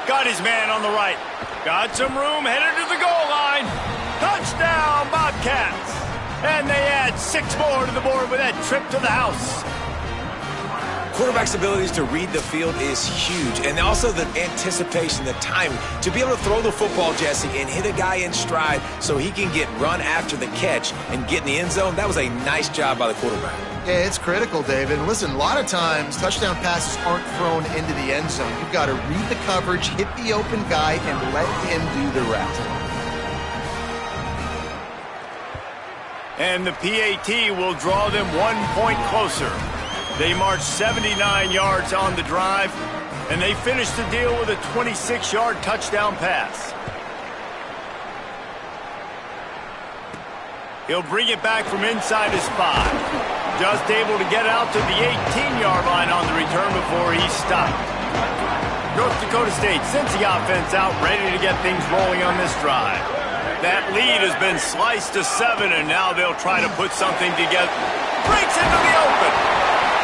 Speaker 1: Got his man on the right. Got some room, headed to the goal line. Touchdown, Bobcats. And they add 6 more to the board with that trip to the house.
Speaker 5: Quarterback's abilities to read the field is huge, and also the anticipation, the timing. To be able to throw the football, Jesse, and hit a guy in stride so he can get run after the catch and get in the end zone, that was a nice job by the quarterback.
Speaker 3: Yeah, it's critical, David. Listen, a lot of times touchdown passes aren't thrown into the end zone. You've got to read the coverage, hit the open guy, and let him do the rest.
Speaker 1: And the PAT will draw them 1 point closer. They marched 79 yards on the drive, and they finished the deal with a 26-yard touchdown pass. He'll bring it back from inside his 5. Just able to get out to the 18-yard line on the return before he stopped. North Dakota State sends the offense out, ready to get things rolling on this drive. That lead has been sliced to 7, and now they'll try to put something together. Breaks into the open.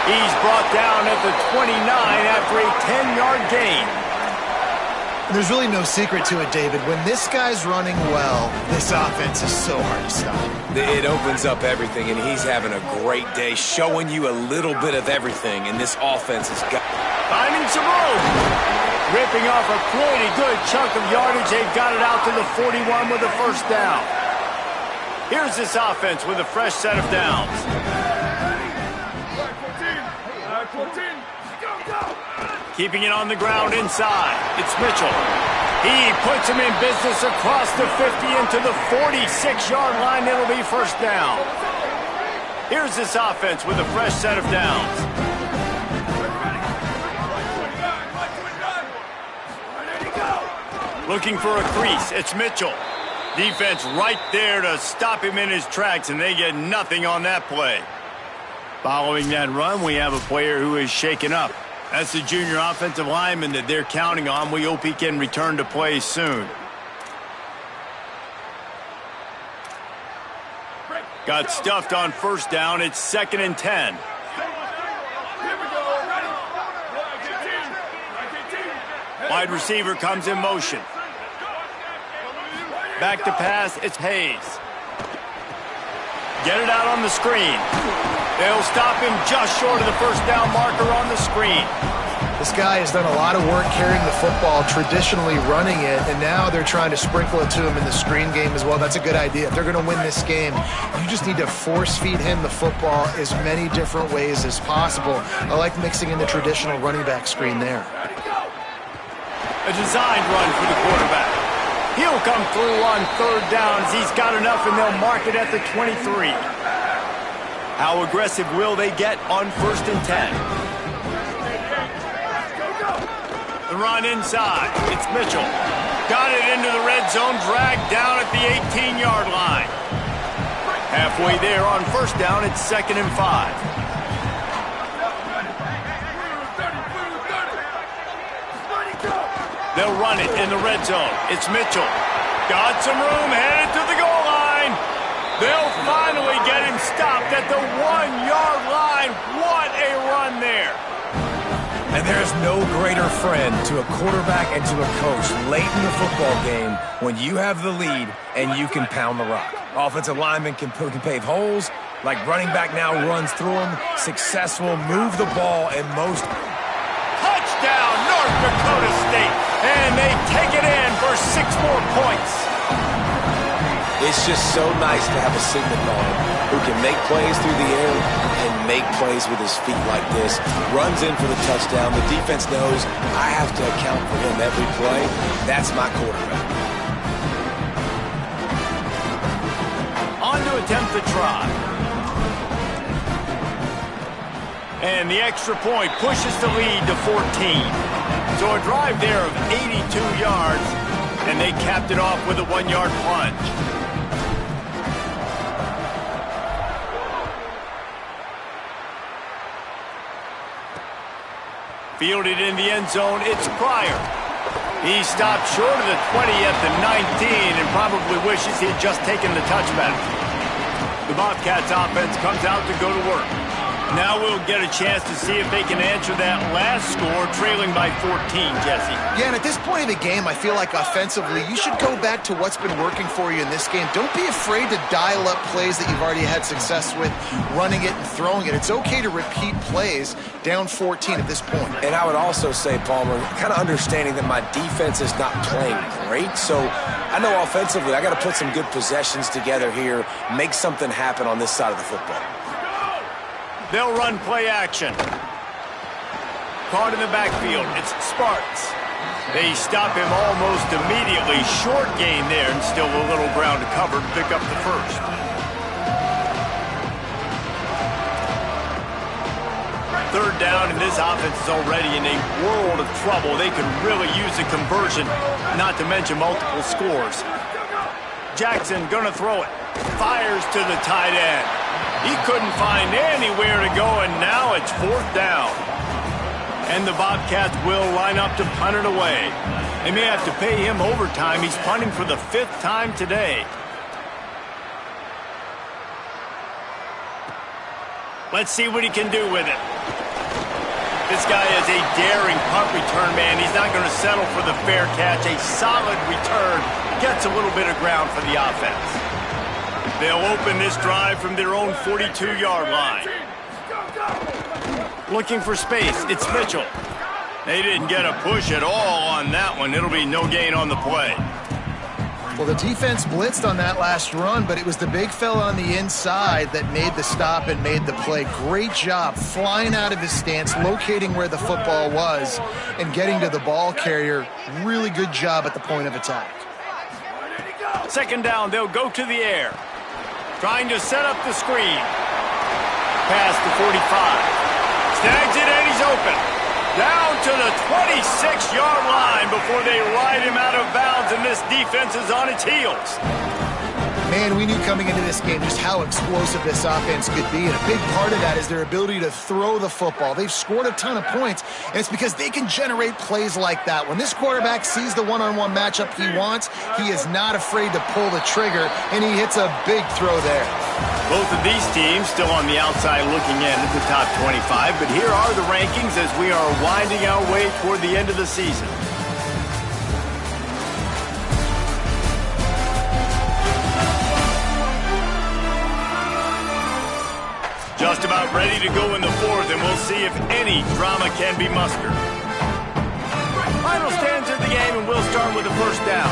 Speaker 1: He's brought down at the 29 after a 10-yard gain.
Speaker 3: There's really no secret to it, David. When this guy's running well, this offense is so hard to stop.
Speaker 5: It opens up everything, and he's having a great day, showing you a little bit of everything, and this offense has got...
Speaker 1: Finding some room. Ripping off a pretty good chunk of yardage. They've got it out to the 41 with a first down. Here's this offense with a fresh set of downs. Keeping it on the ground inside. It's Mitchell. He puts him in business across the 50 into the 46-yard line. It'll be first down. Here's this offense with a fresh set of downs. Looking for a crease. It's Mitchell. Defense right there to stop him in his tracks, and they get nothing on that play. Following that run, we have a player who is shaken up. That's the junior offensive lineman that they're counting on. We hope he can return to play soon. Got stuffed on first down. It's 2nd and 10. Wide receiver comes in motion. Back to pass, it's Hayes. Get it out on the screen. They'll stop him just short of the first down marker on the screen.
Speaker 3: This guy has done a lot of work carrying the football, traditionally running it, and now they're trying to sprinkle it to him in the screen game as well. That's a good idea. If they're going to win this game, you just need to force feed him the football as many different ways as possible. I like mixing in the traditional running back screen there.
Speaker 1: A designed run for the quarterback. He'll come through on 3rd downs. He's got enough, and they'll mark it at the 23. How aggressive will they get on 1st and 10? The run inside. It's Mitchell. Got it into the red zone, dragged down at the 18-yard line. Halfway there on 1st down, it's 2nd and 5. They'll run it in the red zone. It's Mitchell. Got some room, headed to the goal line. They'll finally get him stopped at the 1-yard line. What a run there.
Speaker 5: And there's no greater friend to a quarterback and to a coach late in the football game when you have the lead and you can pound the rock. Offensive linemen can pave holes, like running back now runs through them. Successful, move the ball, and most...
Speaker 1: Touchdown, North Dakota State. And they take it in for 6 more points.
Speaker 5: It's just so nice to have a signal guard who can make plays through the air and make plays with his feet like this. Runs in for the touchdown. The defense knows I have to account for him every play. That's my quarterback.
Speaker 1: On to attempt the try. And the extra point pushes the lead to 14. So a drive there of 82 yards, and they capped it off with a 1-yard plunge. Fielded in the end zone, it's Pryor. He stopped short of the 20 at the 19 and probably wishes he had just taken the touchback. The Bobcats offense comes out to go to work. Now we'll get a chance to see if they can answer that last score, trailing by 14, Jesse.
Speaker 3: Yeah, and at this point of the game, I feel like offensively, you should go back to what's been working for you in this game. Don't be afraid to dial up plays that you've already had success with, running it and throwing it. It's okay to repeat plays down 14 at this point.
Speaker 5: And I would also say, Palmer, kind of understanding that my defense is not playing great, so I know offensively I got to put some good possessions together here, make something happen on this side of the football.
Speaker 1: They'll run play action. Caught in the backfield, it's Sparks. They stop him almost immediately. Short gain there, and still a little ground to cover to pick up the first. Third down, and this offense is already in a world of trouble. They could really use a conversion, not to mention multiple scores. Jackson gonna throw it. Fires to the tight end. He couldn't find anywhere to go, and now it's 4th down. And the Bobcats will line up to punt it away. They may have to pay him overtime. He's punting for the 5th time today. Let's see what he can do with it. This guy is a daring punt return man. He's not going to settle for the fair catch. A solid return gets a little bit of ground for the offense. They'll open this drive from their own 42-yard line. Looking for space, it's Mitchell. They didn't get a push at all on that one. It'll be no gain on the play.
Speaker 3: Well, the defense blitzed on that last run, but it was the big fella on the inside that made the stop and made the play. Great job flying out of his stance, locating where the football was, and getting to the ball carrier. Really good job at the point of attack.
Speaker 1: 2nd down, they'll go to the air. Trying to set up the screen. Pass to 45. Snags it, and he's open. Down to the 26-yard line before they ride him out of bounds, and this defense is on its heels.
Speaker 3: Man, we knew coming into this game just how explosive this offense could be, and a big part of that is their ability to throw the football. They've scored a ton of points, and it's because they can generate plays like that. When this quarterback sees the one-on-one matchup he wants, he is not afraid to pull the trigger, and he hits a big throw there.
Speaker 1: Both of these teams still on the outside looking in at the top 25, but here are the rankings as we are winding our way toward the end of the season. Just about ready to go in the fourth, and we'll see if any drama can be mustered. Final stands of the game, and we'll start with the first down.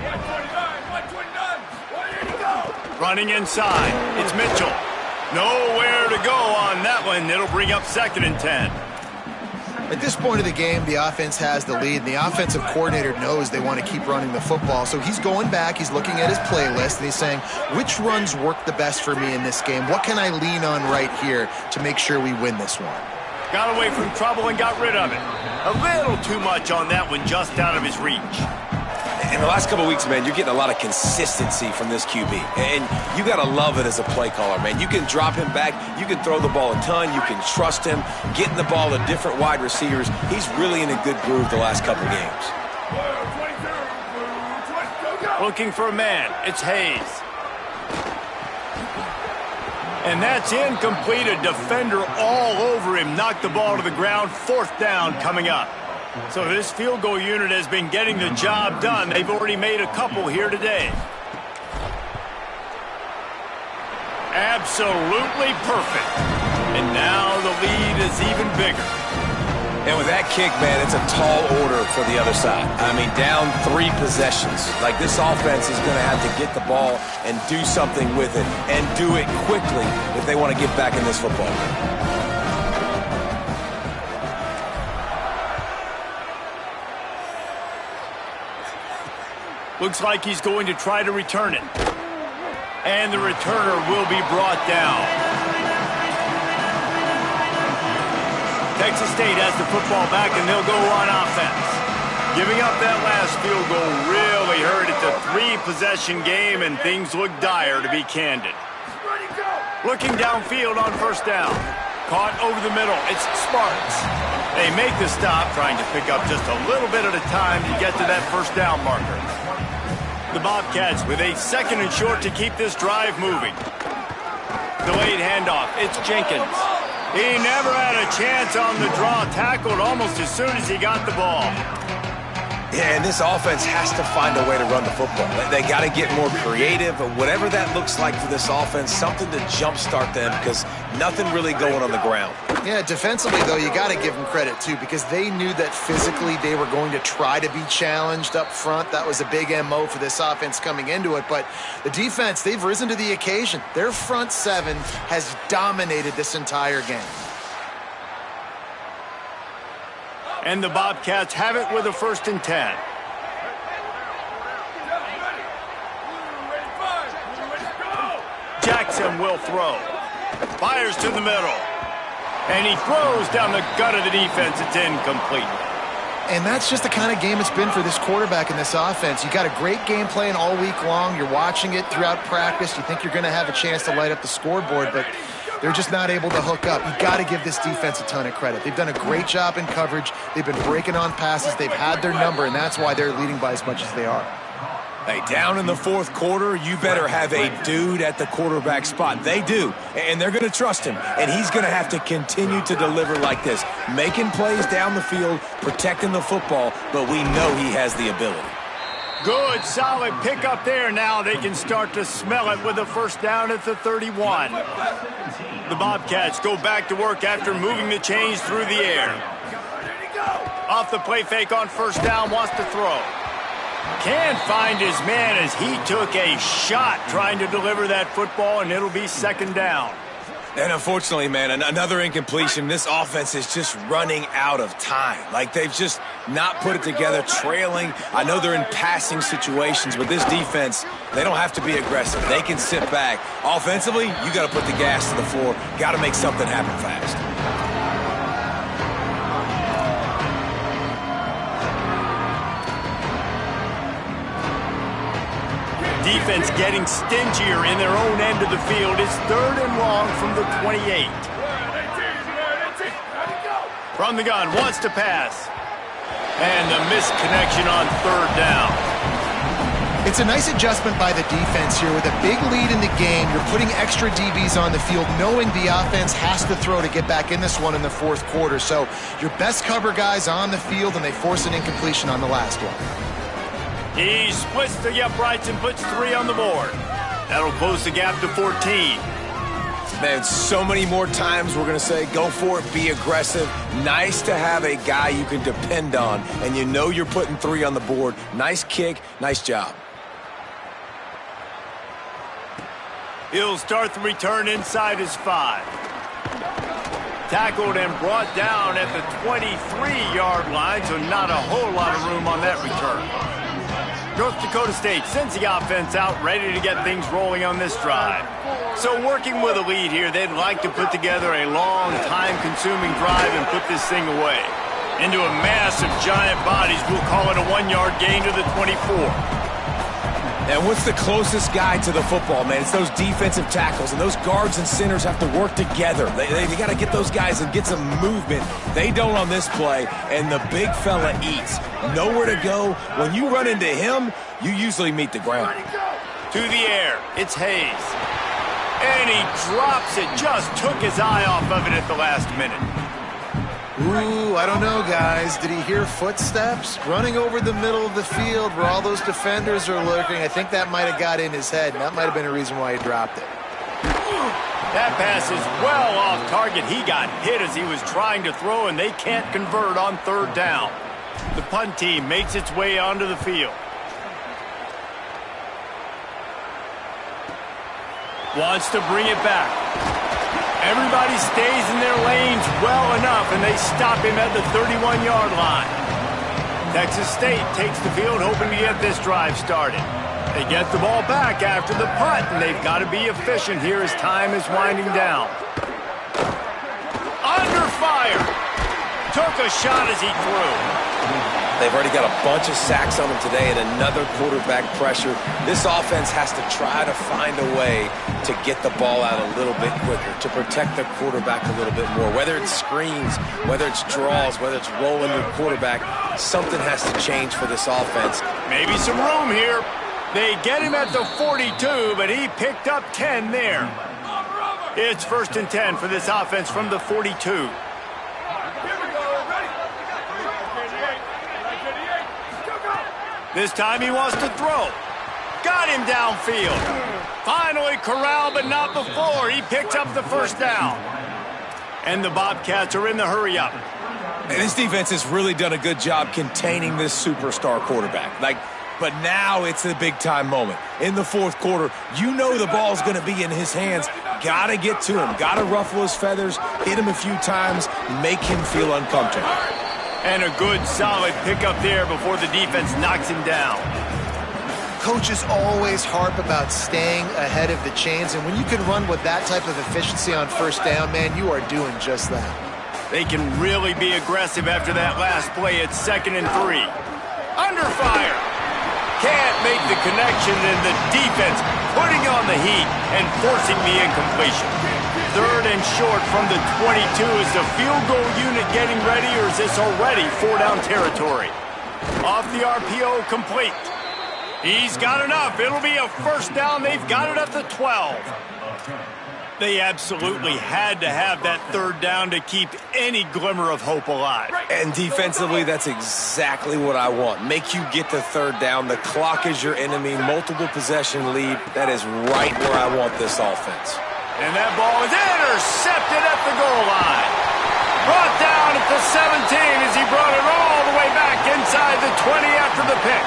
Speaker 4: 129, 129, 180 go!
Speaker 1: Running inside, it's Mitchell. Nowhere to go on that one. It'll bring up 2nd and 10.
Speaker 3: At this point of the game, the offense has the lead, and the offensive coordinator knows they want to keep running the football. So he's going back, he's looking at his playlist, and he's saying, which runs work the best for me in this game? What can I lean on right here to make sure we win this one?
Speaker 1: Got away from trouble and got rid of it. A little too much on that one, just out of his reach.
Speaker 5: In the last couple of weeks, man, you're getting a lot of consistency from this QB. And you got to love it as a play caller, man. You can drop him back. You can throw the ball a ton. You can trust him. Getting the ball to different wide receivers. He's really in a good groove the last couple of games.
Speaker 1: Looking for a man. It's Hayes. And that's incomplete. A defender all over him. Knocked the ball to the ground. 4th down coming up. So this field goal unit has been getting the job done. They've already made a couple here today. Absolutely perfect. And now the lead is even bigger.
Speaker 5: And with that kick, man, it's a tall order for the other side. I mean, down 3 possessions. Like, this offense is going to have to get the ball and do something with it, and do it quickly if they want to get back in this football game.
Speaker 1: Looks like he's going to try to return it. And the returner will be brought down. Texas State has the football back, and they'll go on offense. Giving up that last field goal really hurt. It's a 3-possession game, and things look dire, to be candid. Looking downfield on 1st down. Caught over the middle. It's Sparks. They make the stop, trying to pick up just a little bit at a time to get to that 1st down marker. The Bobcats with a 2nd and short to keep this drive moving. Delayed handoff. It's Jenkins. He never had a chance on the draw. Tackled almost as soon as he got the ball.
Speaker 5: Yeah, and this offense has to find a way to run the football. They got to get more creative, but whatever that looks like for this offense, something to jumpstart them, because nothing really going on the ground.
Speaker 3: Yeah, defensively, though, you got to give them credit, too, because they knew that physically they were going to try to be challenged up front. That was a big MO for this offense coming into it, but the defense, they've risen to the occasion. Their front 7 has dominated this entire game.
Speaker 1: And the Bobcats have it with a 1st and 10. Jackson will throw. Fires to the middle. And he throws down the gut of the defense. It's incomplete.
Speaker 3: And that's just the kind of game it's been for this quarterback in this offense. You got a great game plan all week long. You're watching it throughout practice. You think you're going to have a chance to light up the scoreboard, but they're just not able to hook up. You got to give this defense a ton of credit. They've done a great job in coverage. They've been breaking on passes. They've had their number, and that's why they're leading by as much as they are.
Speaker 5: Hey, down in the 4th quarter, you better have a dude at the quarterback spot. They do, and they're going to trust him, and he's going to have to continue to deliver like this, making plays down the field, protecting the football, but we know he has the ability.
Speaker 1: Good, solid pickup there. Now they can start to smell it with a 1st down at the 31. The Bobcats go back to work after moving the chains through the air. Off the play fake on 1st down, wants to throw. Can't find his man as he took a shot trying to deliver that football, and it'll be 2nd down.
Speaker 5: And unfortunately, man, another incompletion. This offense is just running out of time. Like, they've just not put it together, trailing. I know they're in passing situations, but this defense, they don't have to be aggressive. They can sit back. Offensively, you got to put the gas to the floor. Got to make something happen fast.
Speaker 1: defense getting stingier in their own end of the field. It's 3rd and long from the 28. From the gun, wants to pass. And the misconnection on 3rd down.
Speaker 3: It's a nice adjustment by the defense here. With a big lead in the game, you're putting extra DBs on the field, knowing the offense has to throw to get back in this one in the 4th quarter. So your best cover guys on the field, and they force an incompletion on the last one.
Speaker 1: He splits the uprights and puts 3 on the board. That'll close the gap to 14.
Speaker 5: Man, so many more times we're going to say, go for it, be aggressive. Nice to have a guy you can depend on, and you know you're putting 3 on the board. Nice kick, nice job.
Speaker 1: He'll start the return inside his 5. Tackled and brought down at the 23-yard line, so not a whole lot of room on that return. North Dakota State sends the offense out, ready to get things rolling on this drive. So working with a lead here, they'd like to put together a long, time-consuming drive and put this thing away. Into a mass of giant bodies, we'll call it a 1-yard gain to the 24.
Speaker 5: And what's the closest guy to the football, man? It's those defensive tackles, and those guards and centers have to work together. They got to get those guys and get some movement. They don't on this play, and the big fella eats. Nowhere to go. When you run into him, you usually meet the ground.
Speaker 1: To the air, it's Hayes. And he drops it, just took his eye off of it at the last minute.
Speaker 3: Ooh, I don't know, guys. Did he hear footsteps? Running over the middle of the field where all those defenders are lurking. I think that might have got in his head, and that might have been a reason why he dropped it.
Speaker 1: That pass is well off target. He got hit as he was trying to throw, and they can't convert on 3rd down. The punt team makes its way onto the field. Wants to bring it back. Everybody stays in their lanes well enough, and they stop him at the 31-yard line. Texas State takes the field, hoping to get this drive started. They get the ball back after the punt, and they've got to be efficient here as time is winding down. Under fire. Took a shot as he threw.
Speaker 5: They've already got a bunch of sacks on them today and another quarterback pressure. This offense has to try to find a way to get the ball out a little bit quicker, to protect the quarterback a little bit more. Whether it's screens, whether it's draws, whether it's rolling your quarterback, something has to change for this offense.
Speaker 1: Maybe some room here. They get him at the 42, but he picked up 10 there. It's 1st and 10 for this offense from the 42. This time he wants to throw. Got him downfield. Finally corralled, but not before. He picks up the 1st down. And the Bobcats are in the hurry-up.
Speaker 5: And this defense has really done a good job containing this superstar quarterback. But now it's a big-time moment. In the 4th quarter, you know the ball's going to be in his hands. Got to get to him. Got to ruffle his feathers, hit him a few times, make him feel uncomfortable.
Speaker 1: And a good, solid pickup there before the defense knocks him down.
Speaker 3: Coaches always harp about staying ahead of the chains, and when you can run with that type of efficiency on 1st down, man, you are doing just that.
Speaker 1: They can really be aggressive after that last play. It's 2nd and 3. Under fire. Can't make the connection, and the defense putting on the heat and forcing the incompletion. 3rd and short from the 22. Is the field goal unit getting ready, or is this already 4-down territory? Off the RPO, complete. He's got enough. It'll be a 1st down. They've got it at the 12. They absolutely had to have that 3rd down to keep any glimmer of hope alive.
Speaker 5: And defensively, that's exactly what I want. Make you get the 3rd down. The clock is your enemy. Multiple possession lead. That is right where I want this offense.
Speaker 1: And that ball is intercepted at the goal line. Brought down at the 17 as he brought it all the way back inside the 20 after the pick.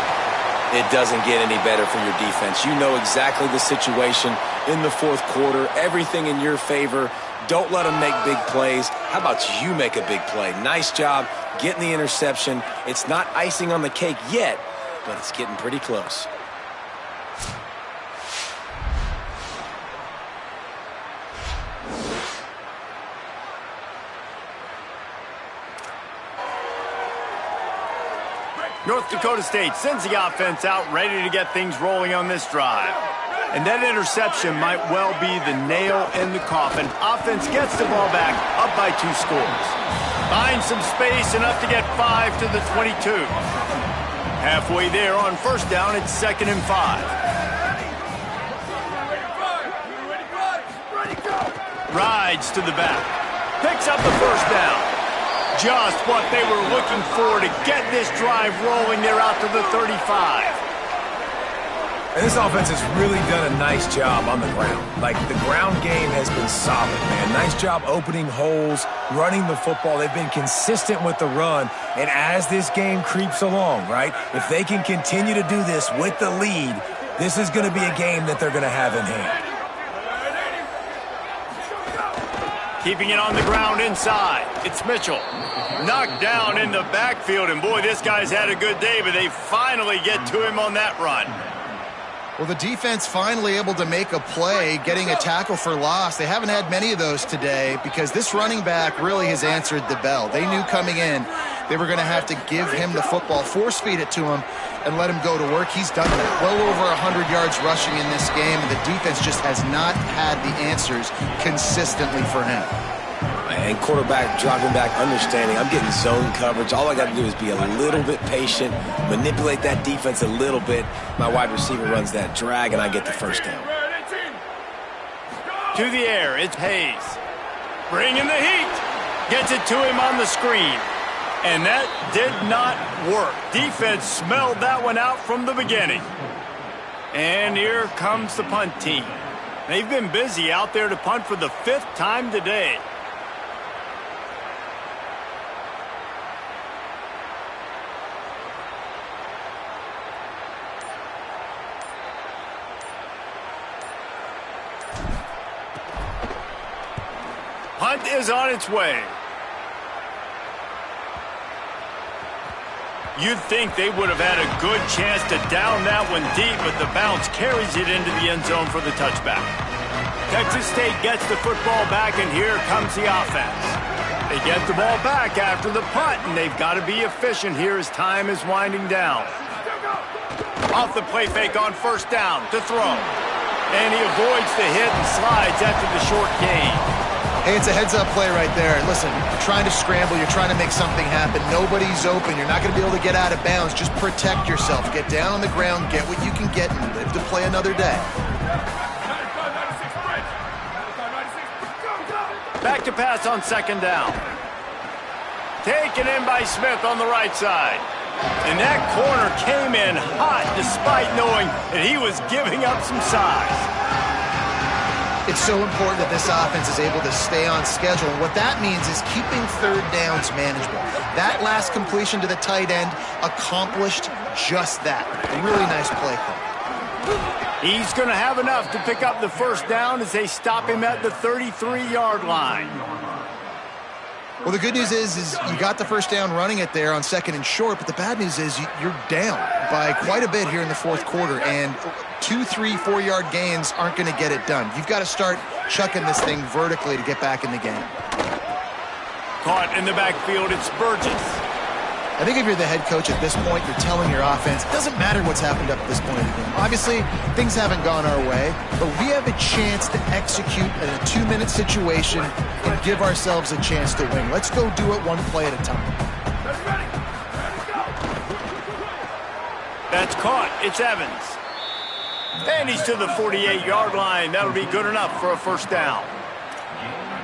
Speaker 5: It doesn't get any better for your defense. You know exactly the situation in the 4th quarter. Everything in your favor. Don't let them make big plays. How about you make a big play? Nice job getting the interception. It's not icing on the cake yet, but it's getting pretty close.
Speaker 1: North Dakota State sends the offense out, ready to get things rolling on this drive. And that interception might well be the nail in the coffin. Offense gets the ball back, up by 2 scores. Finds some space, enough to get 5 to the 22. Halfway there on first down, it's 2nd and 5. Rides to the back. Picks up the first down. Just what they were looking for to get this drive rolling. They're out to the 35.
Speaker 5: And this offense has really done a nice job on the ground. Like, the ground game has been solid, man. Nice job opening holes, running the football. They've been consistent with the run. And as this game creeps along, right, if they can continue to do this with the lead, this is going to be a game that they're going to have in hand.
Speaker 1: Keeping it on the ground inside. It's Mitchell. Knocked down in the backfield. And, boy, this guy's had a good day, but they finally get to him on that run.
Speaker 3: Well, the defense finally able to make a play, getting a tackle for loss. They haven't had many of those today because this running back really has answered the bell. They knew coming in they were going to have to give him the football, force feed it to him, and let him go to work. He's done that. Well over 100 yards rushing in this game, and the defense just has not had the answers consistently for him.
Speaker 5: And quarterback dropping back, understanding I'm getting zone coverage. All I got to do is be a little bit patient, manipulate that defense a little bit. My wide receiver runs that drag, and I get the first down.
Speaker 1: To the air, it's Hayes. Bringing the heat. Gets it to him on the screen. And that did not work. Defense smelled that one out from the beginning. And here comes the punt team. They've been busy out there to punt for the 5th time today. Punt is on its way. You'd think they would have had a good chance to down that one deep, but the bounce carries it into the end zone for the touchback. Texas State gets the football back, and here comes the offense. They get the ball back after the punt, and they've got to be efficient here as time is winding down. Off the play fake on first down to throw. And he avoids the hit and slides after the short gain.
Speaker 3: Hey, it's a heads-up play right there. Listen, you're trying to scramble. You're trying to make something happen. Nobody's open. You're not going to be able to get out of bounds. Just protect yourself. Get down on the ground, get what you can get, and live to play another day.
Speaker 1: Back to pass on second down. Taken in by Smith on the right side. And that corner came in hot despite knowing that he was giving up some size.
Speaker 3: It's so important that this offense is able to stay on schedule. And what that means is keeping third downs manageable. That last completion to the tight end accomplished just that. A really nice play call.
Speaker 1: He's going to have enough to pick up the first down as they stop him at the 33-yard line.
Speaker 3: Well, the good news is you got the first down running it there on 2nd and short, but the bad news is you're down by quite a bit here in the 4th quarter, and 2, 3, 4-yard gains aren't going to get it done. You've got to start chucking this thing vertically to get back in the game.
Speaker 1: Caught in the backfield, it's Burgess.
Speaker 3: I think if you're the head coach at this point, you're telling your offense, it doesn't matter what's happened up to this point in the game. Obviously, things haven't gone our way, but we have a chance to execute in a 2-minute situation and give ourselves a chance to win. Let's go do it one play at a time.
Speaker 1: That's caught. It's Evans. And he's to the 48-yard line. That'll be good enough for a first down.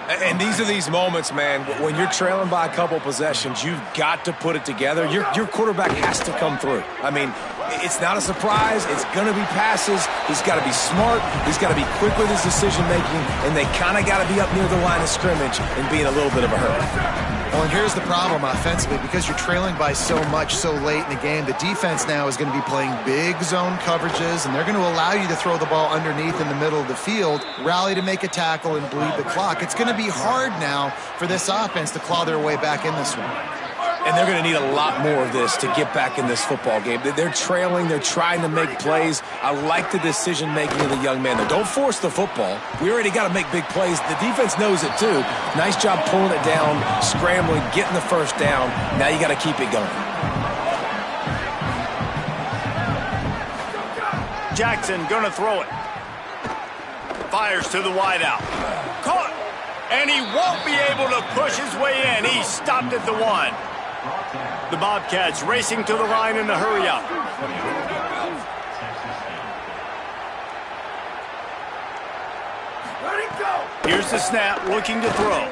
Speaker 5: And these are these moments, man, when you're trailing by a couple possessions, you've got to put it together. Your quarterback has to come through. I mean, it's not a surprise. It's going to be passes. He's got to be smart. He's got to be quick with his decision-making, and they kind of got to be up near the line of scrimmage and be in a little bit of a hurry.
Speaker 3: Well, and here's the problem offensively. Because you're trailing by so much so late in the game, the defense now is going to be playing big zone coverages, and they're going to allow you to throw the ball underneath in the middle of the field, rally to make a tackle, and bleed the clock. It's going to be hard now for this offense to claw their way back in this one.
Speaker 5: And they're going to need a lot more of this to get back in this football game. They're trailing. They're trying to make plays. I like the decision-making of the young man. Don't force the football. We already got to make big plays. The defense knows it, too. Nice job pulling it down, scrambling, getting the first down. Now you got to keep it going.
Speaker 1: Jackson gonna throw it. Fires to the wideout. Caught! And he won't be able to push his way in. He stopped at the 1. The Bobcats racing to the line in a hurry-up. Here's the snap, looking to throw.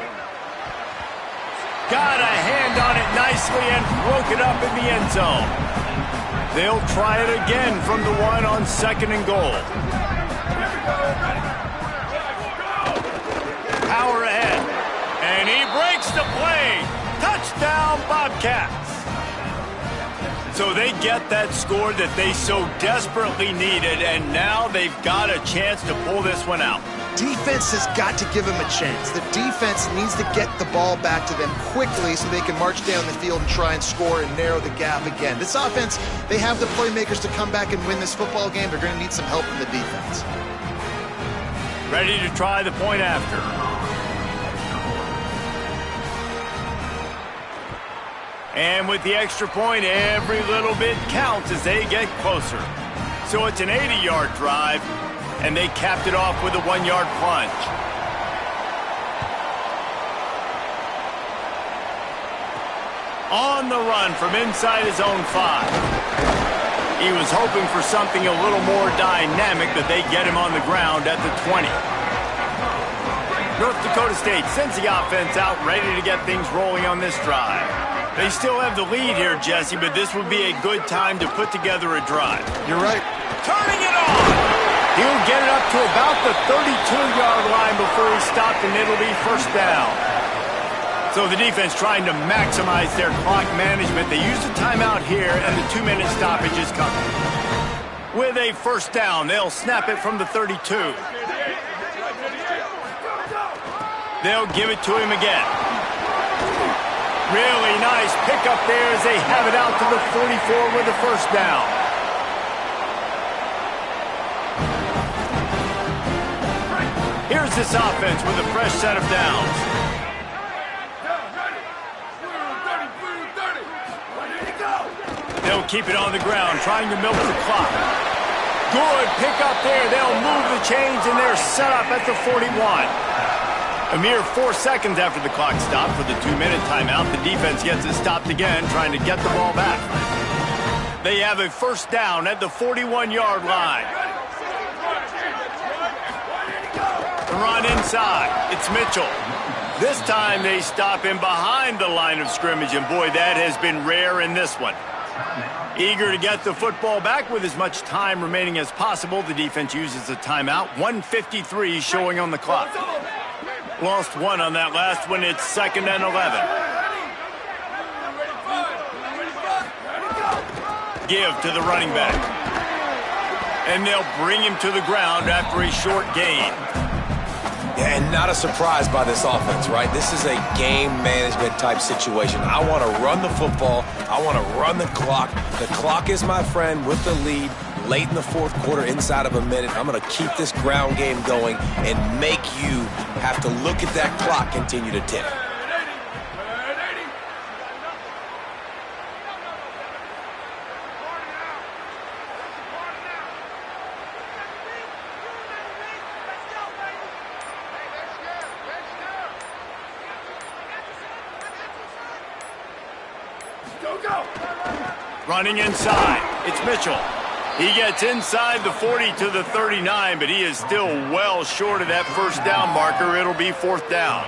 Speaker 1: Got a hand on it nicely and broke it up in the end zone. They'll try it again from the 1 on 2nd and goal. Power ahead. And he breaks the play. Touchdown, Bobcats. So they get that score that they so desperately needed, and now they've got a chance to pull this one out.
Speaker 3: Defense has got to give them a chance. The defense needs to get the ball back to them quickly so they can march down the field and try and score and narrow the gap again. This offense, they have the playmakers to come back and win this football game. They're going to need some help from the defense.
Speaker 1: Ready to try the point after. And with the extra point, every little bit counts as they get closer. So it's an 80-yard drive, and they capped it off with a 1-yard plunge. On the run from inside his own 5. He was hoping for something a little more dynamic, but they get him on the ground at the 20. North Dakota State sends the offense out, ready to get things rolling on this drive. They still have the lead here, Jesse, but this would be a good time to put together a drive.
Speaker 3: You're right.
Speaker 1: Turning it on! He'll get it up to about the 32-yard line before he's stopped, and it'll be first down. So the defense trying to maximize their clock management. They use the timeout here, and the 2-minute stoppage is coming. With a first down, they'll snap it from the 32. They'll give it to him again. Really nice pickup there as they have it out to the 44 with the first down. Here's this offense with a fresh set of downs. They'll keep it on the ground, trying to milk the clock. Good pickup there. They'll move the chains, and they're set up at the 41. A mere 4 seconds after the clock stopped for the 2-minute timeout, the defense gets it stopped again, trying to get the ball back. They have a first down at the 41-yard line. The run inside. It's Mitchell. This time they stop him behind the line of scrimmage, and boy, that has been rare in this one. Eager to get the football back with as much time remaining as possible, the defense uses a timeout. 1:53 showing on the clock. Lost 1 on that last one. It's 2nd and 11. Give to the running back. And they'll bring him to the ground after a short gain.
Speaker 5: Yeah, and not a surprise by this offense, right? This is a game management type situation. I want to run the football. I want to run the clock. The clock is my friend with the lead. Late in the 4th quarter, inside of a minute, I'm going to keep this ground game going and make you have to look at that clock continue to tick.
Speaker 1: Running inside, it's Mitchell. He gets inside the 40 to the 39, but he is still well short of that first down marker. It'll be 4th down.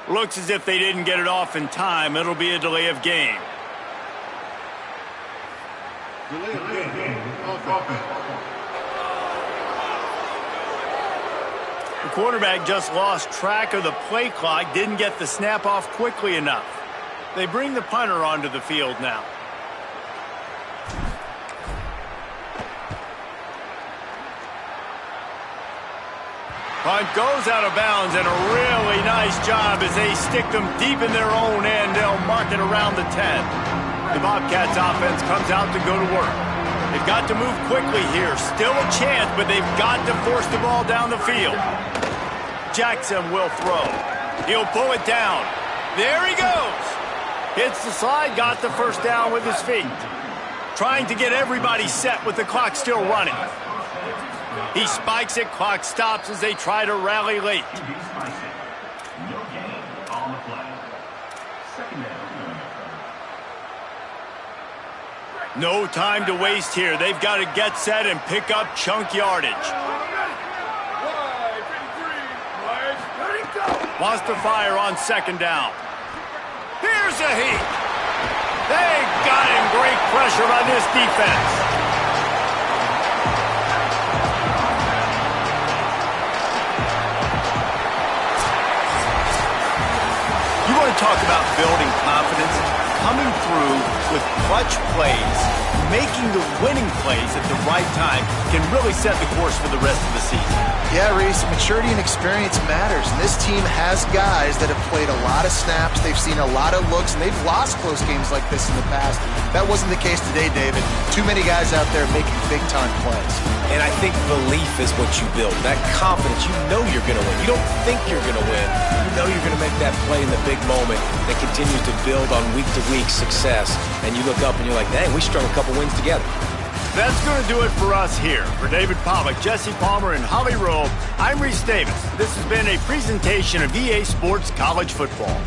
Speaker 1: Looks as if they didn't get it off in time. It'll be a delay of game. The quarterback just lost track of the play clock, didn't get the snap off quickly enough. They bring the punter onto the field now. Punt goes out of bounds, and a really nice job as they stick them deep in their own end. They'll mark it around the 10. The Bobcats offense comes out to go to work. They've got to move quickly here. Still a chance, but they've got to force the ball down the field. Jackson will throw. He'll pull it down. There he goes. Hits the slide, got the first down with his feet. Trying to get everybody set with the clock still running. He spikes it, clock stops as they try to rally late. No time to waste here. They've got to get set and pick up chunk yardage. Wants to fire on second down. Here's a heat. They got him. Great pressure by this defense. You want to talk about building confidence? Coming through with clutch plays, making the winning plays at the right time can really set the course for the rest of the season.
Speaker 3: Yeah, Reese, maturity and experience matters. And this team has guys that have played a lot of snaps. They've seen a lot of looks, and they've lost close games like this in the past. That wasn't the case today, David. Too many guys out there making big-time plays.
Speaker 5: And I think belief is what you build. That confidence, you know you're going to win. You don't think you're going to win. You know you're going to make that play in the big moment that continues to build on week-to-week success. And you look up and you're like, dang, we strung a couple wins together.
Speaker 1: That's going to do it for us here. For David Pollack, Jesse Palmer, and Holly Rowe, I'm Reese Davis. This has been a presentation of EA Sports College Football.